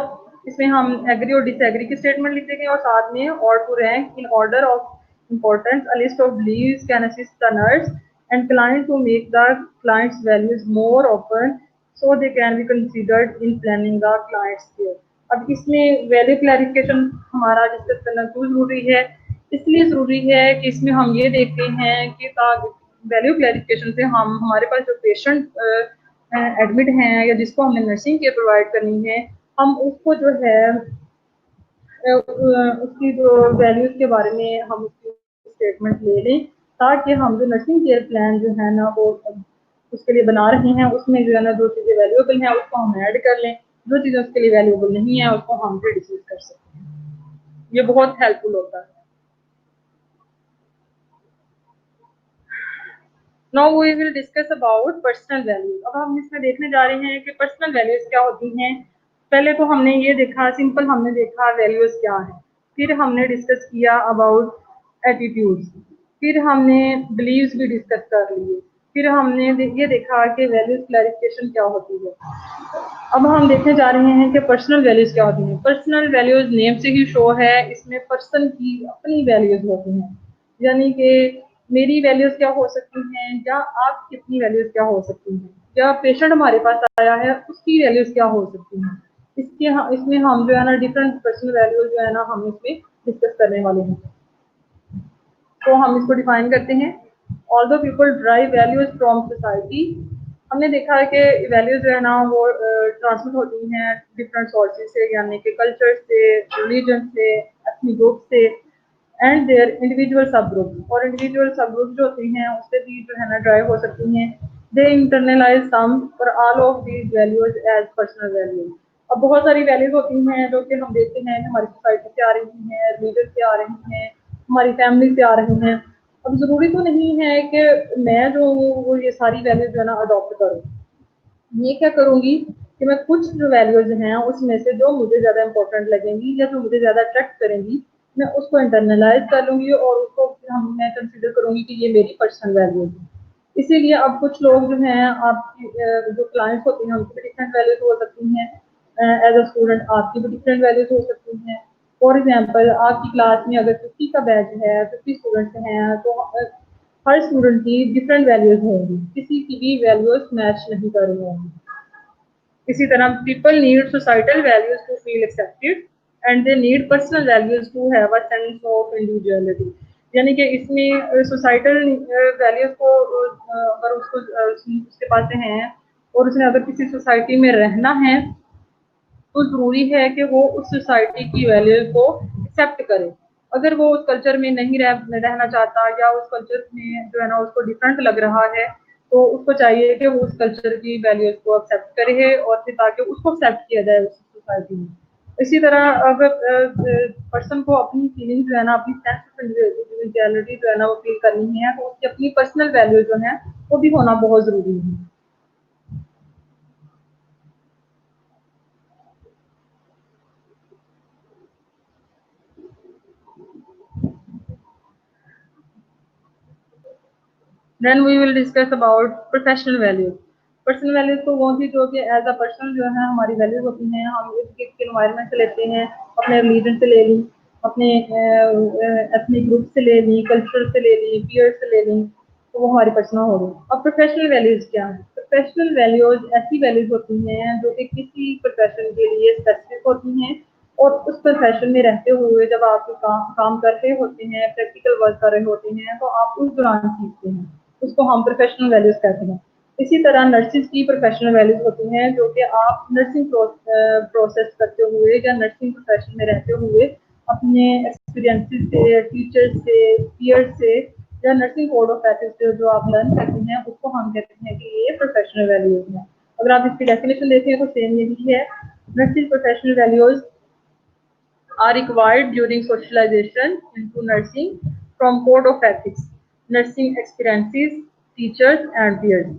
इसमें हम एग्री और डिसएग्री की स्टेटमेंट लिख देंगे और साथ में और to rank in order of importance a list of beliefs can assist the nurse and client to make the client's values more open so they can be considered in planning the client's care। अब इसमें value clarification हमारा discuss करना क्यों जरूरी है, इसलिए जरूरी है कि इसमें हम ये देखते हैं कि वैल्यू क्लैरिफिकेशन से हम हमारे पास जो पेशेंट एडमिट हैं या जिसको हमने नर्सिंग केयर प्रोवाइड करनी है, हम उसको जो है उसकी जो वैल्यूज के बारे में हम उसकी स्टेटमेंट ले लें, ताकि हम जो नर्सिंग केयर प्लान जो है ना वो उसके लिए बना रहे हैं उसमें जो है ना जो चीज़ें वैल्यूएबल हैं उसको हम ऐड कर लें, जो चीज़ें उसके लिए वैल्यूएबल नहीं है उसको हम रिड्यूस कर सकते हैं। ये बहुत हेल्पफुल होता है। Now we will discuss about personal values. अब हम इसमें देखने जा रहे हैं कि पर्सनल वैल्यूज क्या होती हैं। पहले तो हमने ये देखा, सिंपल हमने देखा वैल्यूज क्या है, फिर हमने डिस्कस किया अबाउट एटीट्यूड्स, फिर हमने बिलीव्स भी डिस्कस कर लिए, फिर हमने ये देखा कि वैल्यूज क्लैरिफिकेशन क्या होती है। अब हम देखने जा रहे हैं कि पर्सनल वैल्यूज क्या होती हैं। पर्सनल वैल्यूज नेम से ही शो है, इसमें पर्सन की अपनी वैल्यूज होती हैं, यानी कि मेरी वैल्यूज क्या हो सकती हैं या आपकी अपनी वैल्यूज क्या हो सकती हैं, या पेशेंट हमारे पास आया है उसकी वैल्यूज क्या हो सकती हैं। इसमें हम जो है ना डिफरेंट पर्सनल वैल्यूज जो है ना हम इसमें डिस्कस करने वाले हैं। तो हम इसको डिफाइन करते हैं। Although people drive values from society, हमने देखा है कि वैल्यूज जो है ना वो ट्रांसमिट होती हैं डिफरेंट सोर्सेज से, यानी कि कल्चर से, रिलीजन से, एथनिक ग्रुप से एंड देयर इंडिविजुअल सब ग्रुप, और इंडिविजुअल सब ग्रुप जो होती हैं उससे भी जो है ना ड्राइव हो सकती हैं। दे internalize some or all of these values as personal values. अब बहुत सारी वैल्यूज होती हैं जो कि हम देखते हैं हमारी सोसाइटी से आ रही हैं, रिलीजन से आ रही हैं, हमारी फैमिली से आ रही हैं। अब ज़रूरी तो नहीं है कि मैं जो हूँ वो ये सारी वैल्यूज जो है ना अडॉप्ट करूँ। ये क्या करूँगी कि मैं कुछ जो वैल्यूज हैं उसमें से जो मुझे ज़्यादा इंपॉर्टेंट लगेंगी या जो मुझे ज़्यादा अट्रैक्ट करेंगी, मैं उसको इंटरनलाइज कर लूँगी और उसको फिर मैं कंसिडर करूँगी कि ये मेरी पर्सनल वैल्यूज है। इसीलिए अब कुछ लोग जो हैं आपकी जो क्लाइंट्स होते हैं उनकी भी डिफरेंट वैल्यूज हो सकती हैं, एज अ स्टूडेंट आपकी भी डिफरेंट वैल्यूज हो सकती हैं। फॉर एग्जांपल आपकी क्लास में अगर 50 का बैच है, 50 स्टूडेंट्स हैं, तो हर स्टूडेंट की डिफरेंट वैल्यूज होंगी, किसी की भी वैल्यूज मैच नहीं कर रही होंगी। इसी तरह people need societal values to feel accepted and they need personal values to have a sense of individuality, यानी कि इसमें सोसाइटल वैल्यूज को अगर उसके पास हैं और उसने अगर किसी सोसाइटी में रहना है तो ज़रूरी है कि वो उस सोसाइटी की वैल्यूज़ को एक्सेप्ट करे। अगर वो उस कल्चर में नहीं रहना चाहता या उस कल्चर में जो है ना उसको डिफरेंट लग रहा है, तो उसको चाहिए कि वो उस कल्चर की वैल्यूज़ को एक्सेप्ट करे और फिर ताकि उसको एक्सेप्ट किया जाए उस सोसाइटी में। इसी तरह अगर पर्सन को अपनी फीलिंग्स जो है ना, अपनी सेंस ऑफ इंडिविजुअलिटी जो है ना वो फील करनी है, तो उसकी अपनी पर्सनल वैल्यू जो है वो भी होना बहुत ज़रूरी है। Then we will discuss about professional values. Personal values तो वो थी जो कि एज अ पर्सन जो है हमारी वैल्यूज होती हैं। हम एक इन्वायरमेंट से लेते हैं, अपने रिलीजन से ले ली, अपने एथनिक ग्रुप से ले ली, कल्चर से ले ली, पीयर से ले ली, तो वो हमारी पर्सनल हो गई। अब प्रोफेशनल वैल्यूज क्या है? प्रोफेशनल वैल्यूज ऐसी वैल्यूज होती हैं जो कि किसी प्रोफेशन के लिए स्पेसिफिक होती हैं और उस प्रोफेशन में रहते हुए जब आप काम कर रहे होते हैं, प्रैक्टिकल वर्क कर रहे होते हैं, तो आप उस दौरान सीखते हैं, उसको हम प्रोफेशनल वैल्यूज कहते हैं। इसी तरह नर्सिस की प्रोफेशनल वैल्यूज होती हैं जो कि आप नर्सिंग प्रोसेस करते हुए या नर्सिंग प्रोफेशन में रहते हुए अपने एक्सपीरियंसेस से, टीचर्स से, पीयर से या नर्सिंग कोड ऑफ एथिक्स से जो आप लर्न करते हैं, उसको हम कहते हैं कि ये प्रोफेशनल वैल्यूज हैं। अगर आप इसकी डेफिनेशन देखें तो सेम यही है। Nursing professional values are required during socialization into nursing from code of ethics, nursing experiences, teachers and peers.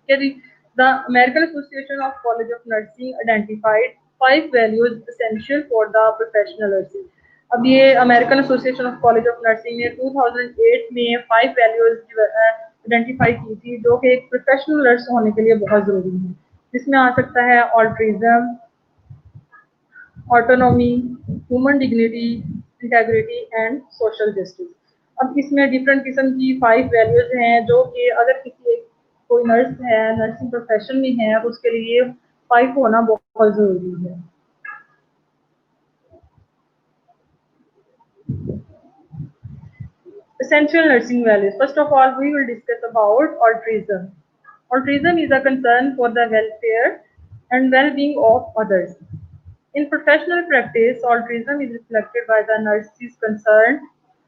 Okay, the American Association of College of Nursing identified 5 values essential for the professional nursing. अब ये American association of college of nursing ने 2008 में 5 values identify की थी जो कि एक professional nurse होने के लिए बहुत ज़रूरी है, जिसमें आ सकता है altruism, autonomy, human dignity, integrity and social justice. अब इसमें डिफरेंट किस्म की 5 वैल्यूज हैं जो कि अगर किसी एक कोई नर्स है, नर्सिंग प्रोफेशन में है, तो उसके लिए 5 होना बहुत ज़रूरी है। Essential nursing values. First of all, we will discuss about altruism. Altruism is a concern for the welfare and well-being of others. In professional practice, altruism is reflected by the nurse's concern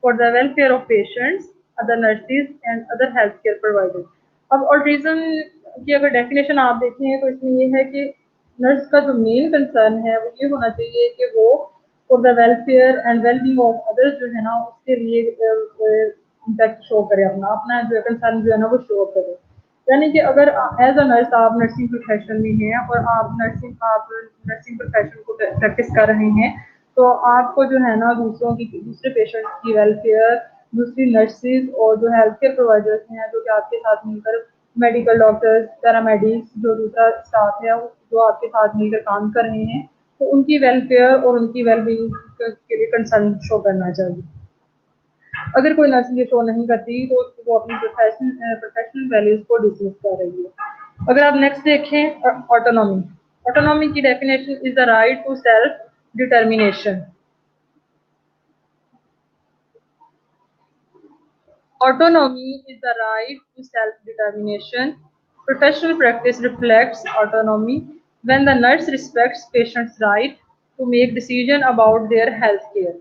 for the welfare of patients, other nurses and other healthcare providers. अब altruism की अगर definition आप देखें तो इसमें ये है कि नर्स का जो मेन कंसर्न है वो ये होना चाहिए कि वो for the welfare and wellbeing of others जो है ना उसके लिए इम्पैक्ट शो करे, अपना अपना जो कंसर्न जो है ना वो शो करे। यानी कि अगर एज अ नर्स आप नर्सिंग प्रोफेशन में हैं और आप नर्सिंग प्रोफेशन को प्रैक्टिस कर रहे हैं, तो आपको जो है ना दूसरे पेशेंट्स की वेलफेयर, दूसरी नर्सिस और जो हेल्थ केयर प्रोवाइडर्स हैं जो कि आपके साथ मिलकर मेडिकल डॉक्टर्स, पैरामेडिक्स, जो दूसरा स्टाफ है जो आपके साथ मिलकर काम कर रहे हैं, तो उनकी वेलफेयर और उनकी वेलबींग के लिए कंसर्न शो करना चाहिए। अगर कोई नर्स ये शो नहीं करती तो वो अपनी प्रोफेशनल वैल्यूज को डिसमिस कर रही है। अगर आप नेक्स्ट देखें ऑटोनॉमी। ऑटोनॉमी की definition is the right to self determination. Autonomy is the right to self-determination. Professional practice reflects autonomy when the nurse respects patients' right to make decision about their health care.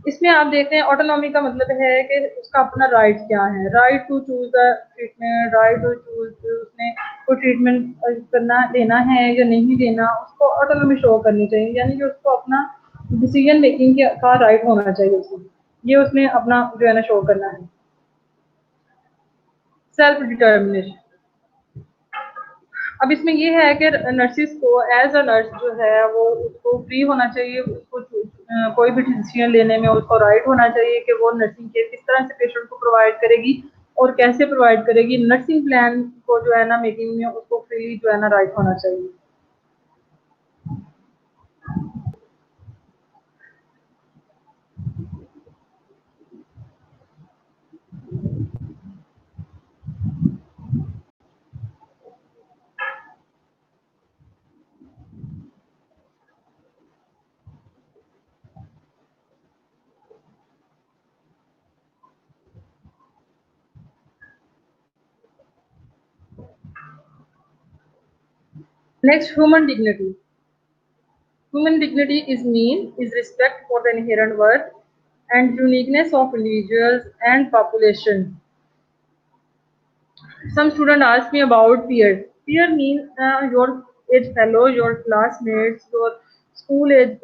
इसमें आप देखते हैं autonomy का मतलब है कि उसका अपना राइट क्या है, right to choose the treatment, right to choose उसने कोई ट्रीटमेंट करना देना है या नहीं देना, उसको ऑटोनॉमी शो करनी चाहिए, यानी कि उसको अपना डिसीजन मेकिंग का राइट होना चाहिए उसमें, ये उसने अपना जो है ना शो करना है। Self determination. अब इसमें ये है कि नर्सिस को एज अ नर्स जो है वो उसको फ्री होना चाहिए, उसको कोई भी डिसीजन लेने में उसको राइट होना चाहिए कि वो नर्सिंग केयर किस तरह से पेशेंट को प्रोवाइड करेगी और कैसे प्रोवाइड करेगी। नर्सिंग प्लान को जो है ना मेकिंग में उसको फ्री जो है ना राइट होना चाहिए। Next, human dignity. Human dignity is respect for the inherent worth and uniqueness of individuals and populations. Some students ask me about peers. Peer means your age fellow, your classmates, your school age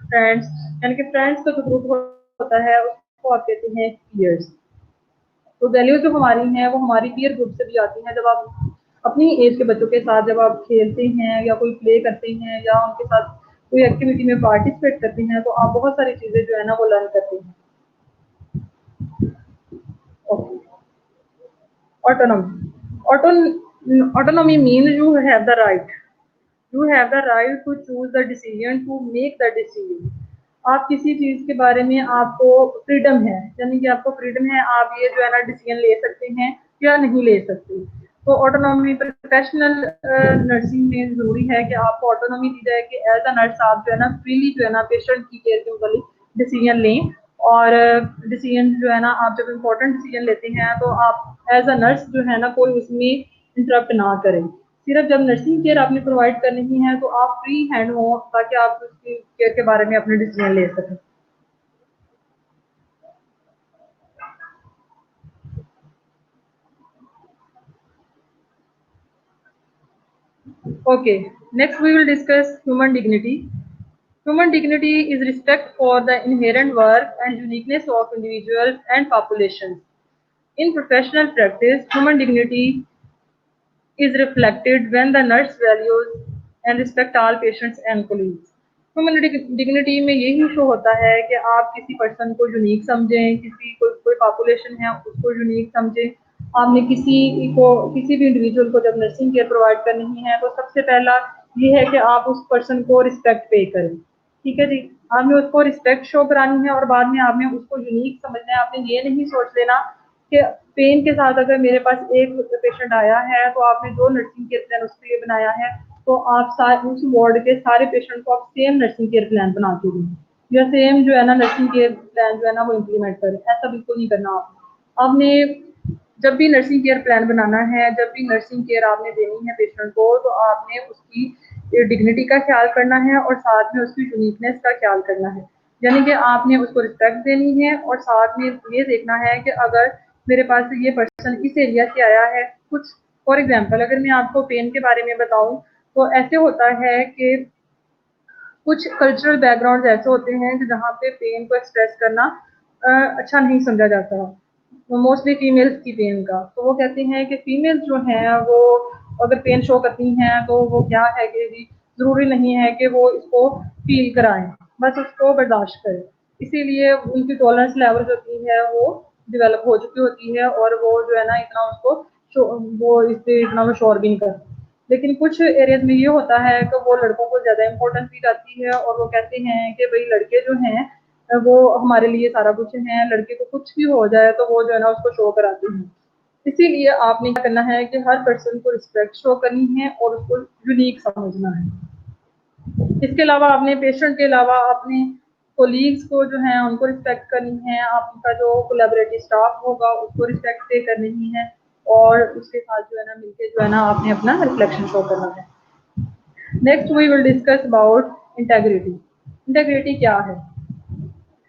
friends. यानी कि friends का जो group होता है उसको आप कहते हैं peers. तो वैल्यूज जो हमारी हैं वो हमारी पीयर ग्रुप से भी आती हैं। जब आप अपनी एज के बच्चों के साथ जब आप खेलते हैं या कोई प्ले करते हैं या उनके साथ कोई एक्टिविटी में पार्टिसिपेट करते हैं तो आप बहुत सारी चीज़ें जो है ना वो लर्न करते हैं। Okay, autonomy. Autonomy mean you have the right, you have the right to choose the decision, to make the decision. आप किसी चीज के बारे में आपको फ्रीडम है, यानी कि आपको फ्रीडम है, आप ये जो है ना डिसीजन ले सकते हैं या नहीं ले सकते। तो ऑटोनॉमी प्रोफेशनल नर्सिंग में जरूरी है कि आपको ऑटोनॉमी दी जाए कि एज अ नर्स आप जो है ना फ्रीली जो है ना पेशेंट की केयर के मुताबिक डिसीजन लें। और डिसीजन जो है ना आप जब इम्पोर्टेंट डिसीजन लेते हैं तो आप एज अ नर्स जो है ना कोई उसमें इंटरप्ट ना करें। सिर्फ जब नर्सिंग केयर आपने प्रोवाइड करनी है तो आप फ्री हैंड हो ताकि आप उसकी केयर के बारे में अपने डिसीजन ले सकें। Okay, next we will discuss human dignity. Human dignity is respect for the inherent worth and uniqueness of individuals and populations. In professional practice, human dignity is reflected when the nurse values and respect all patients and colleagues. Human dignity में यही show होता है कि आप किसी person को unique समझें, किसी कोई पॉपुलेशन है उसको यूनिक समझें। आपने किसी भी इंडिविजुअल को जब नर्सिंग केयर प्रोवाइड करनी है तो सबसे पहला ये है कि आप उस पर्सन को रिस्पेक्ट पे करें। ठीक है जी, आपने उसको रिस्पेक्ट शो करानी है और बाद में आपने उसको यूनिक समझना है। आपने ये नहीं सोच लेना कि पेन के साथ अगर मेरे पास एक पेशेंट आया है तो आपने जो नर्सिंग केयर प्लान उसके लिए बनाया है तो आप उस वार्ड के सारे पेशेंट को आप सेम नर्सिंग केयर प्लान बना के दें या सेम जो है ना नर्सिंग केयर प्लान जो है ना वो इम्प्लीमेंट करें। ऐसा बिल्कुल नहीं करना। आपने जब भी नर्सिंग केयर प्लान बनाना है, जब भी नर्सिंग केयर आपने देनी है पेशेंट को तो आपने उसकी डिग्निटी का ख्याल करना है और साथ में उसकी यूनिकनेस का ख्याल करना है। यानी कि आपने उसको रिस्पेक्ट देनी है और साथ में ये देखना है कि अगर मेरे पास ये पर्सन इस एरिया से आया है, कुछ फॉर एग्जांपल अगर मैं आपको पेन के बारे में बताऊं तो ऐसे होता है कि कुछ कल्चरल बैकग्राउंड ऐसे होते हैं कि जहाँ पे पेन को एक्सप्रेस करना अच्छा नहीं समझा जाता, मोस्टली फीमेल्स की पेन का। तो वो कहते हैं कि फीमेल्स जो हैं वो अगर पेन शो करती हैं तो वो क्या है कि जी ज़रूरी नहीं है कि वो इसको फील कराएं, बस उसको बर्दाश्त करें। इसीलिए उनकी टॉलरेंस लेवल जो होती है वो डेवलप हो चुकी होती है और वो जो है ना इतना उसको वो इससे इतना वो शोर भी नहीं करते। लेकिन कुछ एरियाज में ये होता है कि वो लड़कों को ज़्यादा इम्पोर्टेंस दी जाती है और वो कहते हैं कि भाई लड़के जो हैं वो हमारे लिए सारा कुछ है, लड़के को कुछ भी हो जाए तो वो जो है ना उसको शो कराते हैं। इसीलिए आपने क्या करना है कि हर पर्सन को रिस्पेक्ट शो करनी है और उसको यूनिक समझना है। इसके अलावा आपने पेशेंट के अलावा अपने कोलीग्स को जो है उनको रिस्पेक्ट करनी है, आपका जो कोलैबोरेटिव स्टाफ होगा उसको रिस्पेक्ट पे करनी है और उसके साथ जो है ना मिलके जो है ना आपने अपना रिफ्लेक्शन शो करना है। Next we will discuss about integrity. Integrity क्या है?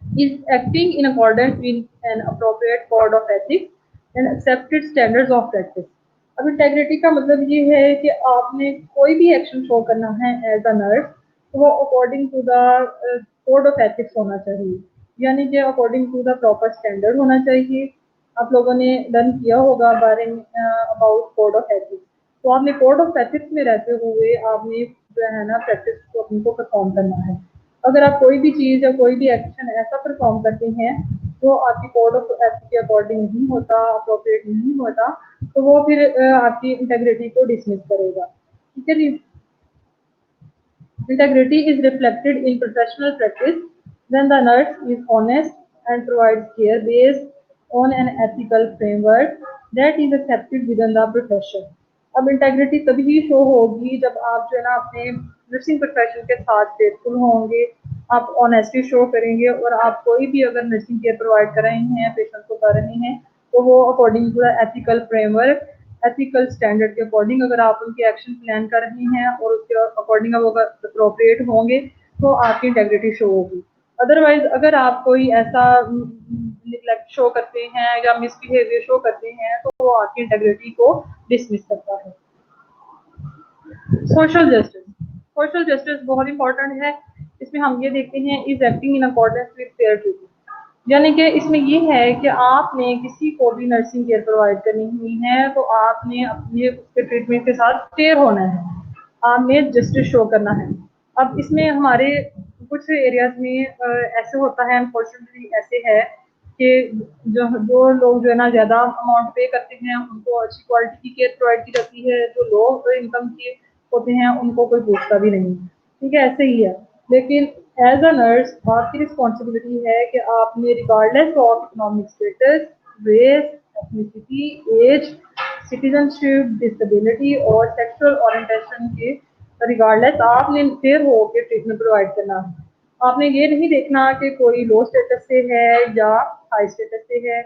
Is acting in accordance with an appropriate code of ethics and accepted standards of practice. अब इंटेग्रिटी का मतलब ये है कि आपने कोई भी एक्शन शो करना है एज अ नर्स तो वो according to the code of ethics होना चाहिए, यानी कि according to the proper standard होना चाहिए। आप लोगों ने लर्न किया होगा बारे में अबाउट कोड ऑफ एथिक्स। तो आपने कोड ऑफ एथिक्स में रहते हुए आपने जो है ना प्रैक्टिस को अपने को परफॉर्म करना है। अगर आप कोई भी चीज़ या कोई भी एक्शन ऐसा परफॉर्म करते हैं जो आपकी कोड ऑफ एथिक्स के अकॉर्डिंग नहीं होता, अप्रोप्रिएट नहीं होता, तो वो फिर आपकी इंटेग्रिटी को डिसमिस करेगा। ठीक है जी। Integrity is reflected in professional practice when the nurse is honest and provides care based on an ethical framework that is accepted within the profession. अब इंटेग्रिटी तभी शो होगी जब आप जो है ना अपने नर्सिंग प्रोफेशन के साथ फेथफुल होंगे, आप ऑनेस्टी शो करेंगे और आप कोई भी अगर नर्सिंग केयर प्रोवाइड कर रहे हैं, पेशेंट को कर रहे हैं तो वो according to the ethical framework ethical standard के अकॉर्डिंग अगर आप उनके एक्शन प्लान कर रही हैं और उसके अकॉर्डिंग वो अगर अप्रोप्रिएट होंगे तो आपकी इंटेग्रिटी शो होगी। अदरवाइज अगर आप कोई ऐसा निगलेक्ट शो करते हैं या मिसबिहेवियर शो करते हैं तो वो आपकी इंटेग्रिटी को डिसमिस करता है। सोशल जस्टिस बहुत इंपॉर्टेंट है। इसमें हम ये देखते हैं is acting in accordance with fair treatment, यानी कि इसमें ये है कि आपने किसी को भी नर्सिंग केयर प्रोवाइड करनी हुई है तो आपने अपने उसके ट्रीटमेंट के साथ फेयर होना है, आपने जस्टिस शो करना है। अब इसमें हमारे कुछ एरियाज में ऐसे होता है, अनफॉर्चुनेटली ऐसे है कि जो लोग जो है ना ज़्यादा अमाउंट पे करते हैं उनको अच्छी क्वालिटी की केयर प्रोवाइड की जाती है, जो लो इनकम के होते हैं उनको कोई पूछता भी नहीं। ठीक है, ऐसे ही है। लेकिन एज अ नर्स आपकी रिस्पॉन्सिबिलिटी है कि आपने regardless of economic status, race, ethnicity, age, citizenship, disability और सेक्सुअल ओरिएंटेशन के रिगार्डलेस आपने फेयर हो के ट्रीटमेंट प्रोवाइड करना है। आपने ये नहीं देखना कि कोई लो स्टेटस से है या हाई स्टेटस से है,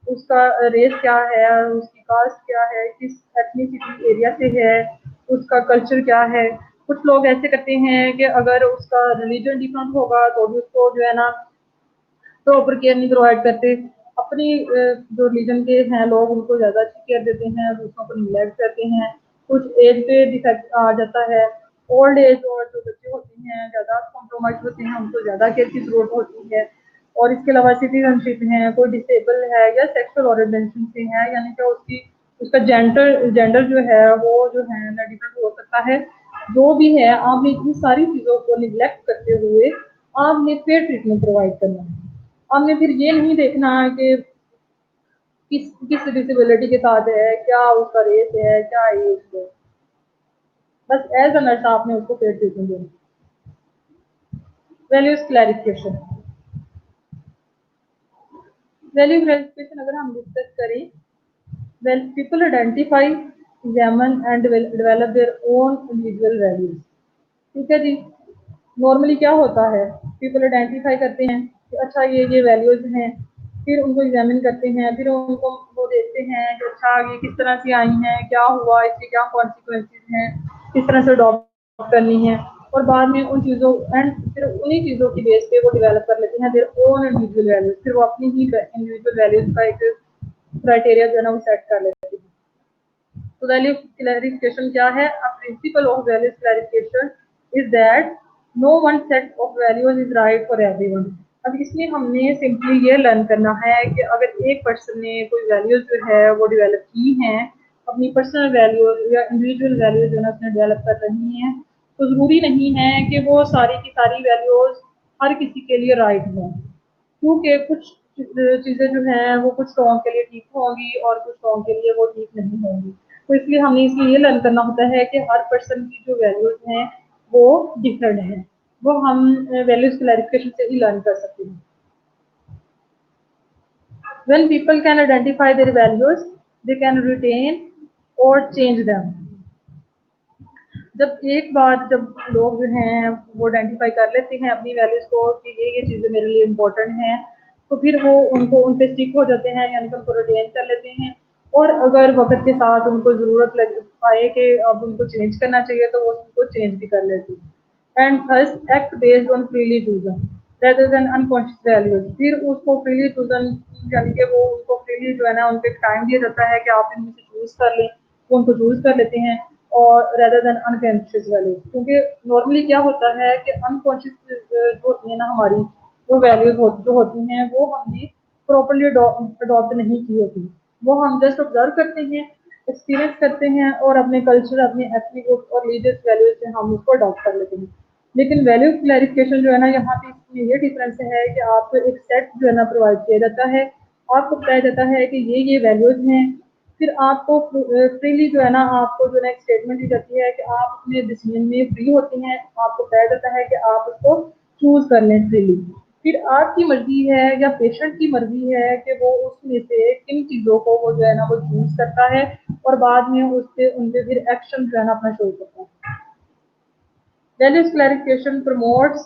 उसका रेस क्या है, उसकी कास्ट क्या है, किस एथनिसिटी एरिया से है, उसका कल्चर क्या है। कुछ लोग ऐसे करते हैं कि अगर उसका रिलीजन डिफरेंट होगा तो भी उसको जो है ना प्रॉपर केयर नहीं प्रोवाइड करते। अपनी जो रिलीजन के हैं लोग उनको ज़्यादा अच्छी केयर देते हैं, दूसरों को निगलेक्ट करते हैं। कुछ एज पे डिफेक्ट आ जाता है, ओल्ड एज और जो बच्चे होते हैं ज़्यादा कॉम्प्रोमाइज होते हैं उनको ज़्यादा केयर की ज़रूरत होती है। और इसके अलावा सिटीजनशिप है, कोई डिसेबल है या सेक्सुअल ओरिएंटेशन से है, यानी कि उसकी उसका जेंडर जेंडर जो है वो जो है ना डिफरेंट हो सकता है। जो भी है आपने इतनी सारी चीज़ों को निगलेक्ट करते हुए आपने फेयर ट्रीटमेंट प्रोवाइड करना है। हमने फिर ये नहीं देखना कि किस किस डिसेबिलिटी के साथ है, क्या उसका रेस है, क्या एज है। बस एज अ नर्स आपने उसको फेयर ट्रीटमेंट देना। वैल्यूज क्लैरिफिकेशन, वैल्यू क्लैरिफिकेशन अगर हम डिस्कस करें, well people identify, examine and develop their own individual values. ठीक है जी। नॉर्मली क्या होता है, पीपल आइडेंटिफाई करते हैं कि अच्छा ये वैल्यूज हैं, फिर उनको एग्जामिन करते हैं, फिर उनको वो देखते हैं कि अच्छा ये किस तरह से आई हैं, क्या हुआ, इसके क्या कॉन्सिक्वेंसेज हैं, किस तरह से अडॉप्ट करनी है। और बाद में उन चीज़ों एंड फिर उन्हीं चीज़ों की बेस पे वो डेवलप कर लेते हैं देयर ओन इंडिविजुअल वैल्यूज, फिर वो अपनी ही इंडिविजुअल वैल्यूज का एक क्राइटेरिया जो है ना वो सेट कर लेते हैं। तो वैल्यू क्लैरिफिकेशन क्या है? A principle of value clarification is that no one set of values is right for everyone. अब इसमें हमने सिंपली ये लर्न करना है कि अगर एक पर्सन ने कोई वैल्यूज जो है वो डेवलप की हैं, अपनी पर्सनल वैल्यूज या इंडिविजुअल वैल्यूज जो है उसने डेवलप कर रही हैं, तो ज़रूरी नहीं है कि वो सारी की सारी वैल्यूज हर किसी के लिए राइट हों, क्योंकि कुछ चीज़ें जो हैं वो कुछ लोगों के लिए ठीक होंगी और कुछ लोगों के लिए वो ठीक नहीं होंगी। तो इसलिए हमें इसमें ये लर्न करना होता है कि हर पर्सन की जो वैल्यूज हैं वो डिफरेंट हैं, वो हम वैल्यूज क्लैरिफिकेशन से ही लर्न कर सकते हैं। When people can identify their values, they can retain or change them. जब एक बार जब लोग जो हैं वो आइडेंटिफाई कर लेते हैं अपनी वैल्यूज को कि ये चीज़ें मेरे लिए इम्पोर्टेंट हैं, तो फिर वो उनको उन पे स्टिक हो जाते हैं, यानी कि उनको रिटेन कर लेते हैं। और अगर वक्त के साथ उनको ज़रूरत लग पाए कि अब उनको चेंज करना चाहिए तो वो उनको चेंज भी कर लेते हैं। And thus act based on freely chosen rather than unconscious values. फिर उसको फ्रीली चूजन यानी कि वो उनको फ्रीली जो है ना उनको एक टाइम दिया जाता है कि आप इनमें से चूज कर लें, वो उनको चूज कर लेते हैं और रेदर देन अनकॉन्शियस वैल्यूज। क्योंकि नॉर्मली क्या होता है कि अनकॉन्शियस जो होती है ना हमारी वो वैल्यूज जो होती हैं वो हमने प्रॉपरली अडॉप्ट नहीं की होती, वो हम जस्ट ऑब्जर्व करते हैं, एक्सपीरियंस करते हैं और अपने कल्चर, अपने एथनिक ग्रुप और रिलीजियस वैल्यूज से हम उसको अडॉप्ट कर लेते हैं। लेकिन वैल्यू क्लैरिफिकेशन जो है ना यहाँ पे इसमें ये डिफरेंस है कि आपको एक सेट जो है ना प्रोवाइड किया जाता है, आपको बताया जाता है कि ये वैल्यूज हैं। फिर आपको फ्रीली जो है ना आपको जो नेक्स्ट स्टेटमेंट दी जाती है कि आप अपने डिसीजन में फ्री होते हैं, आपको बताया जाता है कि आप उसको चूज कर लें फ्रीली। फिर आपकी मर्जी है या पेशेंट की मर्जी है कि वो उसमें से किन चीज़ों को वो जो है ना वो चूज करता है और बाद में उससे उनके फिर एक्शन जो है ना अपना शो करता है। Values clarification promotes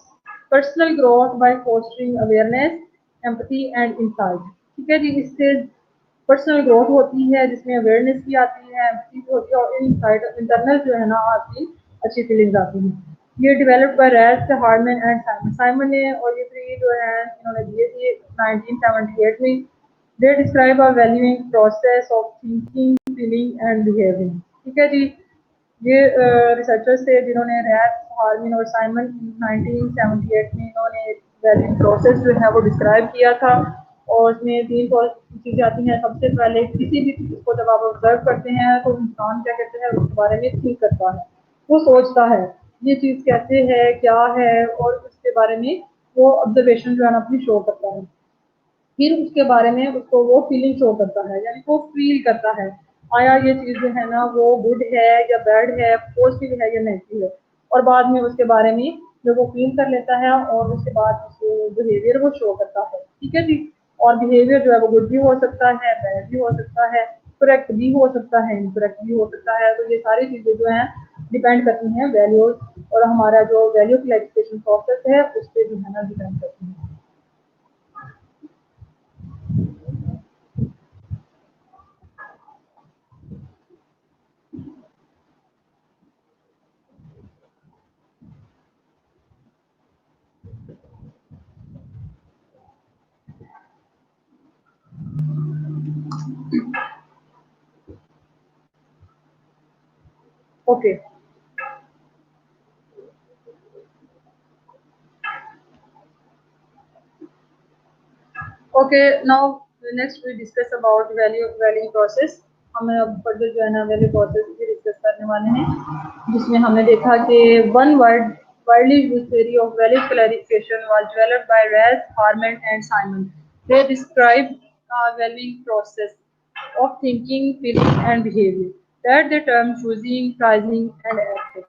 personal growth by fostering awareness, empathy and insight. ठीक है जी, इससे पर्सनल ग्रोथ होती है जिसमें अवेयरनेस भी आती है, एम्पैथी भी होती है और इनसाइड इंटरनल जो है ना आपकी अच्छी फीलिंग्स आती हैं। ये developed by Ralph Harmin and Simon. Simon ने और ये 3 जो है इन्होंने दिए थे 1978 में। They describe a valuing process of thinking, feeling and behaving. ठीक है जी। ये रिसर्चर्स थे जिन्होंने रैल्फ हार्मन और साइमन 1978 में इन्होंने वैल्यूइंग प्रोसेस जो है वो डिस्क्राइब किया था। और उसमें 3 चीज़ें आती हैं। सबसे पहले किसी भी चीज़ को जब आप ऑब्जर्व करते हैं तो इंसान क्या कहते हैं उसके बारे में थिंक करता है, वो सोचता है ये चीज़ कैसे है, क्या है, और उसके बारे में वो ऑब्जर्वेशन जो है ना अपनी शो करता है। फिर उसके बारे में उसको वो फीलिंग शो करता है, यानी वो फील करता है आया ये चीज़ जो है ना वो गुड है या बैड है, पॉजिटिव है या नेगेटिव है। और बाद में उसके बारे में जब वो फील कर लेता है और उसके बाद उसको बिहेवियर वो शो करता है। ठीक है जी। और बिहेवियर जो है वो गुड भी हो सकता है, बैड भी हो सकता है, करेक्ट भी हो सकता है, इनकरेक्ट भी हो सकता है। तो ये सारी चीज़ें जो हैं डिपेंड करती हैं वैल्यूज और हमारा जो वैल्यू क्लैरिफिकेशन प्रोसेस है उस पर जो है ना डिपेंड करती है। Okay. Okay, now next we discuss about valuing process. हम अब फर्दर जो है ना वैल्यू प्रोसेस भी डिस्कस करने वाले हैं, जिसमें हमने देखा कि one word widely used theory of value clarification was developed by Raz, Harman and Simon. They describe a valuing process of thinking, feeling and behavior that the term choosing, pricing and acting.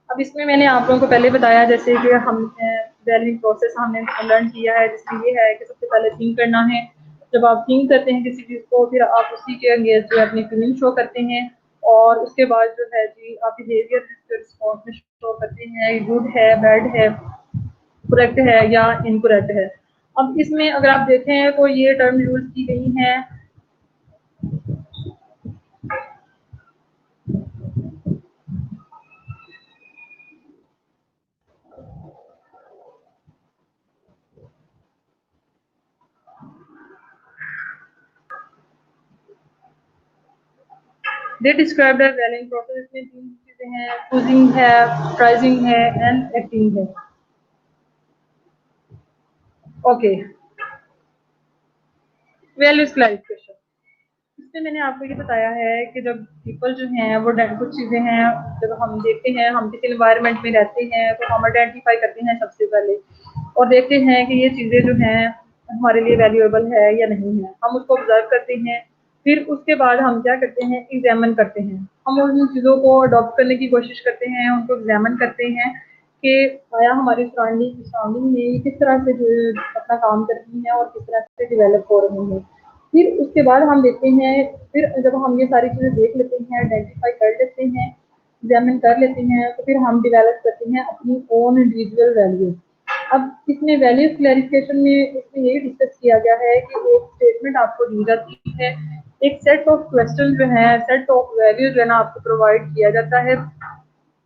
अब इसमें मैंने आप लोगों को पहले बताया जैसे कि हम वैल्यूइंग प्रोसेस हमने लर्न किया है, जिसमें ये है कि सबसे पहले थिंक करना है। जब आप थिंक करते हैं किसी चीज़ को फिर आप उसी के अगेंस्ट जो है अपनी फीलिंग शो करते हैं। और उसके बाद जो है जी आप बिहेवियर रिस्पॉन्स में शो करते हैं, गुड है, बैड है, करेक्ट है या इनकरेक्ट है। अब इसमें अगर आप देखें तो ये टर्म यूज की गई हैं। They describe the valuing process. इसमें 3 चीज़ें हैं, चूजिंग है, प्राइसिंग है एंड एक्टिंग है। Okay, values clarification. इसमें मैंने आपको ये बताया है कि जब पीपल जो हैं वो कुछ चीज़ें हैं जब हम देखते हैं, हम किसी इन्वायरमेंट में रहते हैं तो हम आइडेंटिफाई करते हैं सबसे पहले और देखते हैं कि ये चीज़ें जो हैं हमारे लिए वैल्यूएबल है या नहीं है। हम उसको ऑब्जर्व करते हैं, फिर उसके बाद हम क्या करते हैं एग्जामिन करते हैं। हम उन चीज़ों को अडॉप्ट करने की कोशिश करते हैं, उनको एग्जामिन करते हैं कि आया हमारी सराउंडिंग में ये किस तरह से जो अपना काम करती हैं और किस तरह से डेवलप हो रही हैं। फिर उसके बाद हम देखते हैं, फिर जब हम ये सारी चीज़ें देख लेते हैं, आइडेंटिफाई कर लेते हैं, एग्जामिन कर लेते हैं, तो फिर हम डेवलप करते हैं अपनी ओन इंडिविजुअल वैल्यू। अब इसमें वैल्यू क्लैरिफिकेशन में इसमें यही डिस्कस किया गया है कि एक स्टेटमेंट आपको दी जाती है, एक सेट ऑफ क्वेश्चन जो है, सेट ऑफ वैल्यू जो है ना आपको प्रोवाइड किया जाता है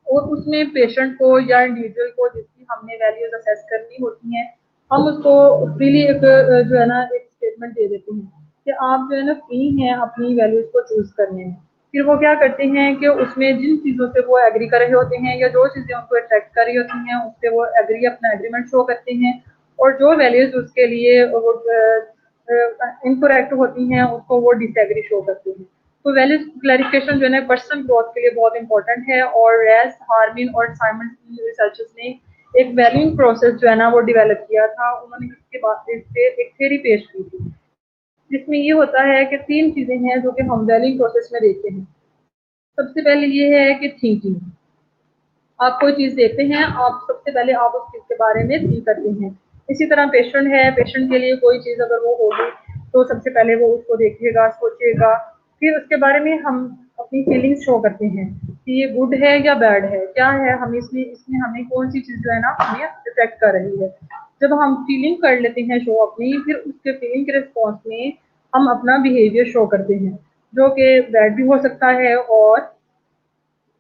और उसमें पेशेंट को या इंडिविजुअल को जिसकी हमने वैल्यूज असेस करनी होती हैं, हम उसको फ्रीली एक जो है ना एक स्टेटमेंट दे देते हैं कि आप जो है ना फ्री हैं अपनी वैल्यूज को चूज करने में। फिर वो क्या करते हैं कि उसमें जिन चीज़ों से वो एग्री कर रहे होते हैं या जो चीज़ें उनको अट्रैक्ट कर रही होती हैं उससे वो एग्री अपना एग्रीमेंट शो करते हैं। और जो वैल्यूज उसके लिए वो इनकोरेक्ट होती हैं उसको वो डिसएग्री शो करते हैं। तो वैल्यू क्लैरिफिकेशन जो है ना पर्सनल ग्रोथ के लिए बहुत इंपॉर्टेंट है। और रेस, हार्मिन और साइमन रिसर्चर्स ने एक वैल्यूइंग प्रोसेस जो है ना वो डेवलप किया था। उन्होंने इसके बाद इस पे एक थ्योरी पेश की थी जिसमें ये होता है कि 3 चीज़ें हैं जो कि हम वैल्यूइंग प्रोसेस में देखते हैं। सबसे पहले ये है कि थिंकिंग। आप कोई चीज़ देखते हैं, आप सबसे पहले आप उस चीज़ के बारे में थिंक करते हैं। इसी तरह पेशेंट है, पेशेंट के लिए कोई चीज़ अगर वो होगी तो सबसे पहले वो उसको देखेगा, सोचेगा, फिर उसके बारे में हम अपनी फीलिंग्स शो करते हैं कि ये गुड है या बैड है, क्या है, हमें इसमें इसमें हमें कौन-सी चीज़ जो है ना हमें इफ़ेक्ट कर रही है। जब हम फीलिंग कर लेते हैं शो अपनी, फिर उसके फीलिंग के रिस्पॉन्स में हम अपना बिहेवियर शो करते हैं, जो कि बैड भी हो सकता है और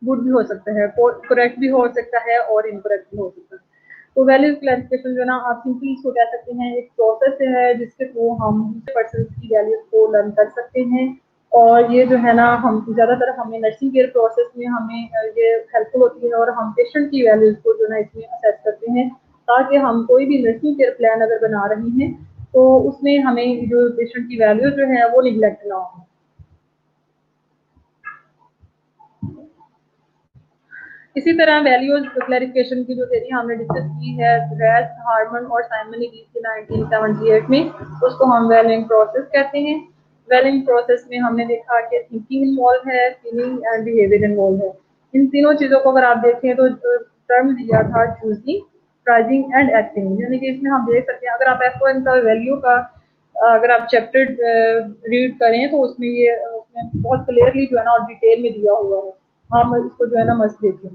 गुड भी हो सकता है, करेक्ट भी हो सकता है और इनकरेक्ट भी हो सकता है। तो वैल्यू क्लैरिफिकेशन जो है ना, आप सिंपली इसको कह सकते हैं एक प्रोसेस है जिसके थ्रू हम दूसरे पर्सन की वैल्यूज को लर्न कर सकते हैं। और ये जो है ना, हम ज़्यादातर हमें नर्सिंग केयर प्रोसेस में हमें ये हेल्पफुल होती है और हम पेशेंट की वैल्यूज को जो है ना इसमें असेस करते हैं, ताकि हम कोई भी नर्सिंग केयर प्लान अगर बना रहे हैं तो उसमें हमें जो पेशेंट की वैल्यू जो है वो निगलेक्ट ना हो। इसी तरह वैल्यूज क्लैरिफिकेशन की जो थ्योरी हमने डिस्कस की है, रैस, हार्मन और साइमन ने दी थी 1978 में, उसको हम वैल्यूइंग प्रोसेस कहते हैं। वैल्यूइंग प्रोसेस में हमने देखा कि थिंकिंग इन्वॉल्व है, फीलिंग एंड बिहेवियर इन्वॉल्व है। इन तीनों चीज़ों को अगर आप देखें तो टर्म दिया था चूजिंग, प्राइजिंग एंड एक्टिंग, यानी कि इसमें हम देख सकते हैं अगर आप F1 का वैल्यू का अगर आप चैप्टर रीड करें तो उसमें ये उसमें बहुत क्लियरली जो है ना और डिटेल में दिया हुआ है, हम इसको जो है ना मस्त देखें।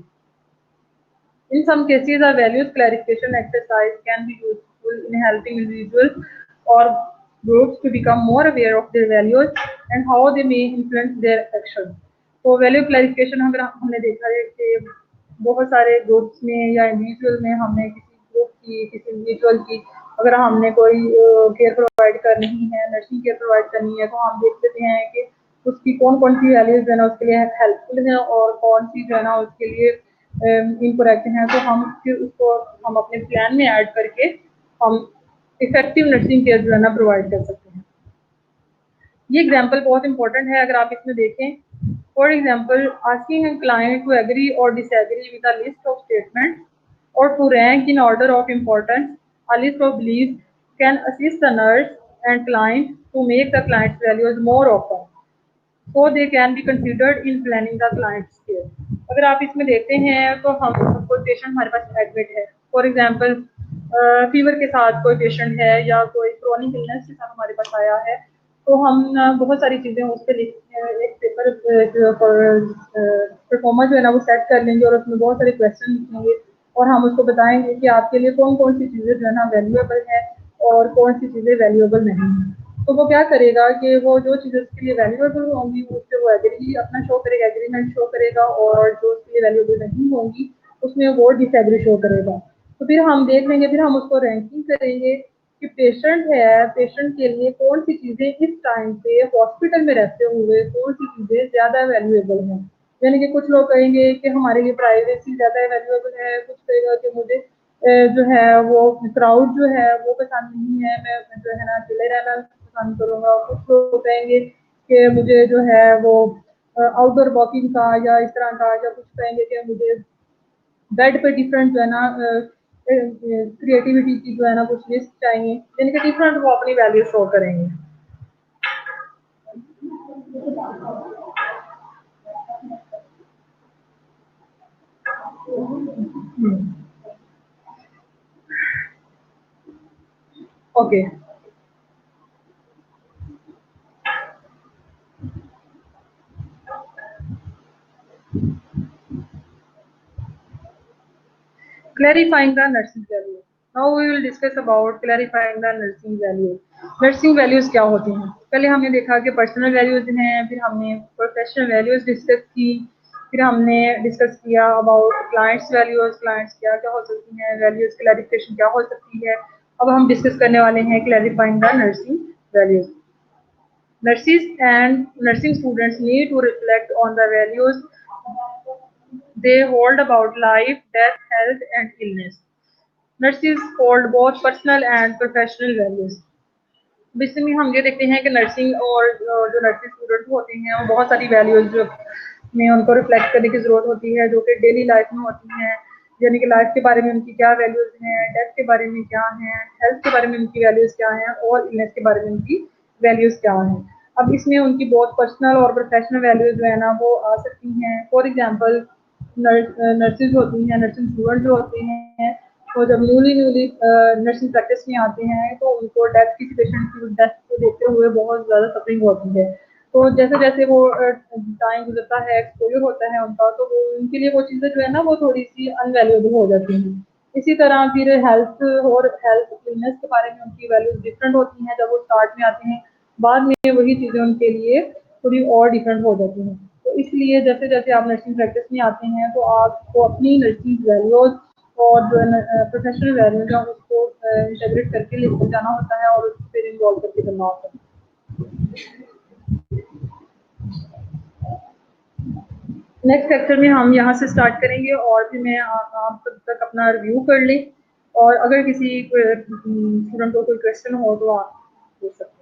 In some cases, a values clarification exercise can be useful in helping individuals or groups to become more aware of their values and how they may influence their actions. तो वैल्यू क्लैरिफिकेशन अगर हमने देखा है कि बहुत सारे groups में या इंडिविजुअल में हमने किसी ग्रुप की, किसी इंडिविजुअल की अगर हमने कोई केयर प्रोवाइड करनी है, नर्सिंग केयर प्रोवाइड करनी है, तो हम देख लेते हैं कि उसकी कौन कौन सी वैल्यूज जो है ना उसके लिए हेल्पफुल है और कौन सी जो है ना उसके लिए इनकरेक्ट हैं। तो हम फिर उसको हम अपने प्लान में ऐड करके हम इफेक्टिव नर्सिंग केयर जो है ना प्रोवाइड कर सकते हैं। ये एग्जांपल बहुत इंपॉर्टेंट है अगर आप इसमें देखें। For example, asking a client to agree और disagree with a list of statements or to rank in order of importance a list of beliefs can assist the nurse and client to make the client's values more open so they can be considered in planning the client's care। अगर आप इसमें देखते हैं तो हम कोई patient हमारे पास admit है, फॉर एग्जांपल फीवर के साथ कोई पेशेंट है या कोई क्रॉनिक इलनेस के साथ हमारे पास आया है, तो हम बहुत सारी चीज़ें उस पर एक पेपर परफॉर्मा जो है ना वो सेट कर लेंगे और उसमें बहुत सारे क्वेश्चन लिखेंगे और हम उसको बताएंगे कि आपके लिए कौन कौन सी चीज़ें जो है ना वैल्यूएबल है और कौन सी चीज़ें वैल्यूएबल नहीं है। तो वो क्या करेगा कि वो जो चीज़ें उसके लिए वैल्यूएबल होंगी उससे वो एग्री अपना शो करेगा, एग्रीमेंट शो करेगा, और जो उसके लिए वैल्यूएबल नहीं होंगी उसमें वो डिसएग्री शो करेगा। तो फिर हम देख लेंगे, फिर हम उसको रैंकिंग करेंगे कि पेशेंट है, पेशेंट के लिए कौन सी चीज़ें इस टाइम पे हॉस्पिटल में रहते हुए कौन सी चीज़ें ज़्यादा वैल्यूएबल हैं। यानी कि कुछ लोग कहेंगे कि हमारे लिए प्राइवेसी ज़्यादा वैल्यूएबल है, कुछ कहेगा कि मुझे जो है वो क्राउड जो है वो पसंद नहीं है, मैं जो है ना अकेले रहना पसंद करूँगा। कुछ लोग कहेंगे कि मुझे जो है वो आउटडोर वॉकिंग का या इस तरह का, या कुछ कहेंगे कि मुझे बेड पे डिफरेंट जो है ना क्रिएटिविटी की जो है ना कुछ लिस्ट चाहिए, यानी कि डिफरेंट वो अपनी वैल्यू शो करेंगे। Okay, clarifying the nursing value। Now we will discuss about clarifying the nursing value। Nursing values क्या होती हैं? पहले हमने देखा कि पर्सनल वैल्यूज हैं, फिर हमने प्रोफेशनल वैल्यूज डिस्कस की, फिर हमने डिस्कस किया अबाउट क्लाइंट्स वैल्यूज, क्लाइंट्स क्या क्या हो सकती हैं, वैल्यूज क्लैरिफिकेशन क्या हो सकती है। अब हम डिस्कस करने वाले हैं clarifying the nursing values. Nurses and nursing students need to reflect on the values they hold about life, death, health, and illness। Nurses hold both personal and professional values। इसमें हम ये देखते हैं कि नर्सिंग और जो नर्सिंग स्टूडेंट होते हैं वो बहुत सारी वैल्यूज में उनको रिफ्लेक्ट करने की ज़रूरत होती है, जो कि डेली लाइफ में होती हैं। यानी कि लाइफ के बारे में उनकी क्या वैल्यूज हैं, डेथ के बारे में क्या हैं, हेल्थ के बारे में उनकी वैल्यूज क्या हैं और इलनेस के बारे में उनकी वैल्यूज क्या हैं। अब इसमें उनकी बहुत पर्सनल और प्रोफेशनल वैल्यूज जो है ना वो आ सकती हैं। फॉर एग्जांपल, नर्सेज होती हैं, नर्सिंग स्टूडेंट जो होते हैं, तो जब न्यूली नर्सिंग प्रैक्टिस में आते हैं तो उनको डेथ, किसी पेशेंट की डेथ को देखते हुए बहुत ज़्यादा सफरिंग होती है। तो जैसे जैसे वो टाइम गुजरता है, एक्सपोजर होता है उनका, तो वो उनके लिए वो चीज़ें जो है ना वो थोड़ी सी अनवैल्यूएबल हो जाती हैं। इसी तरह फिर हेल्थ और हेल्थ इलनेस के बारे में उनकी वैल्यूज डिफरेंट होती हैं जब वो स्टार्ट में आते हैं। बाद में वही चीज़ें उनके लिए थोड़ी और डिफरेंट हो जाती हैं। तो इसलिए जैसे जैसे आप नर्सिंग प्रैक्टिस में आते हैं तो आपको अपनी नर्सिंग वैल्यूज और जो है प्रोफेशनल वैल्यूज है उसको इंटीग्रेट करके लेकर जाना होता है और उसको फिर इन्वॉल्व करके करना होता है। नेक्स्ट लेक्चर में हम यहाँ से स्टार्ट करेंगे और फिर मैं आप तब तक अपना रिव्यू कर लें और अगर किसी स्टूडेंट को कोई क्वेश्चन हो तो आप पूछ सकते हैं।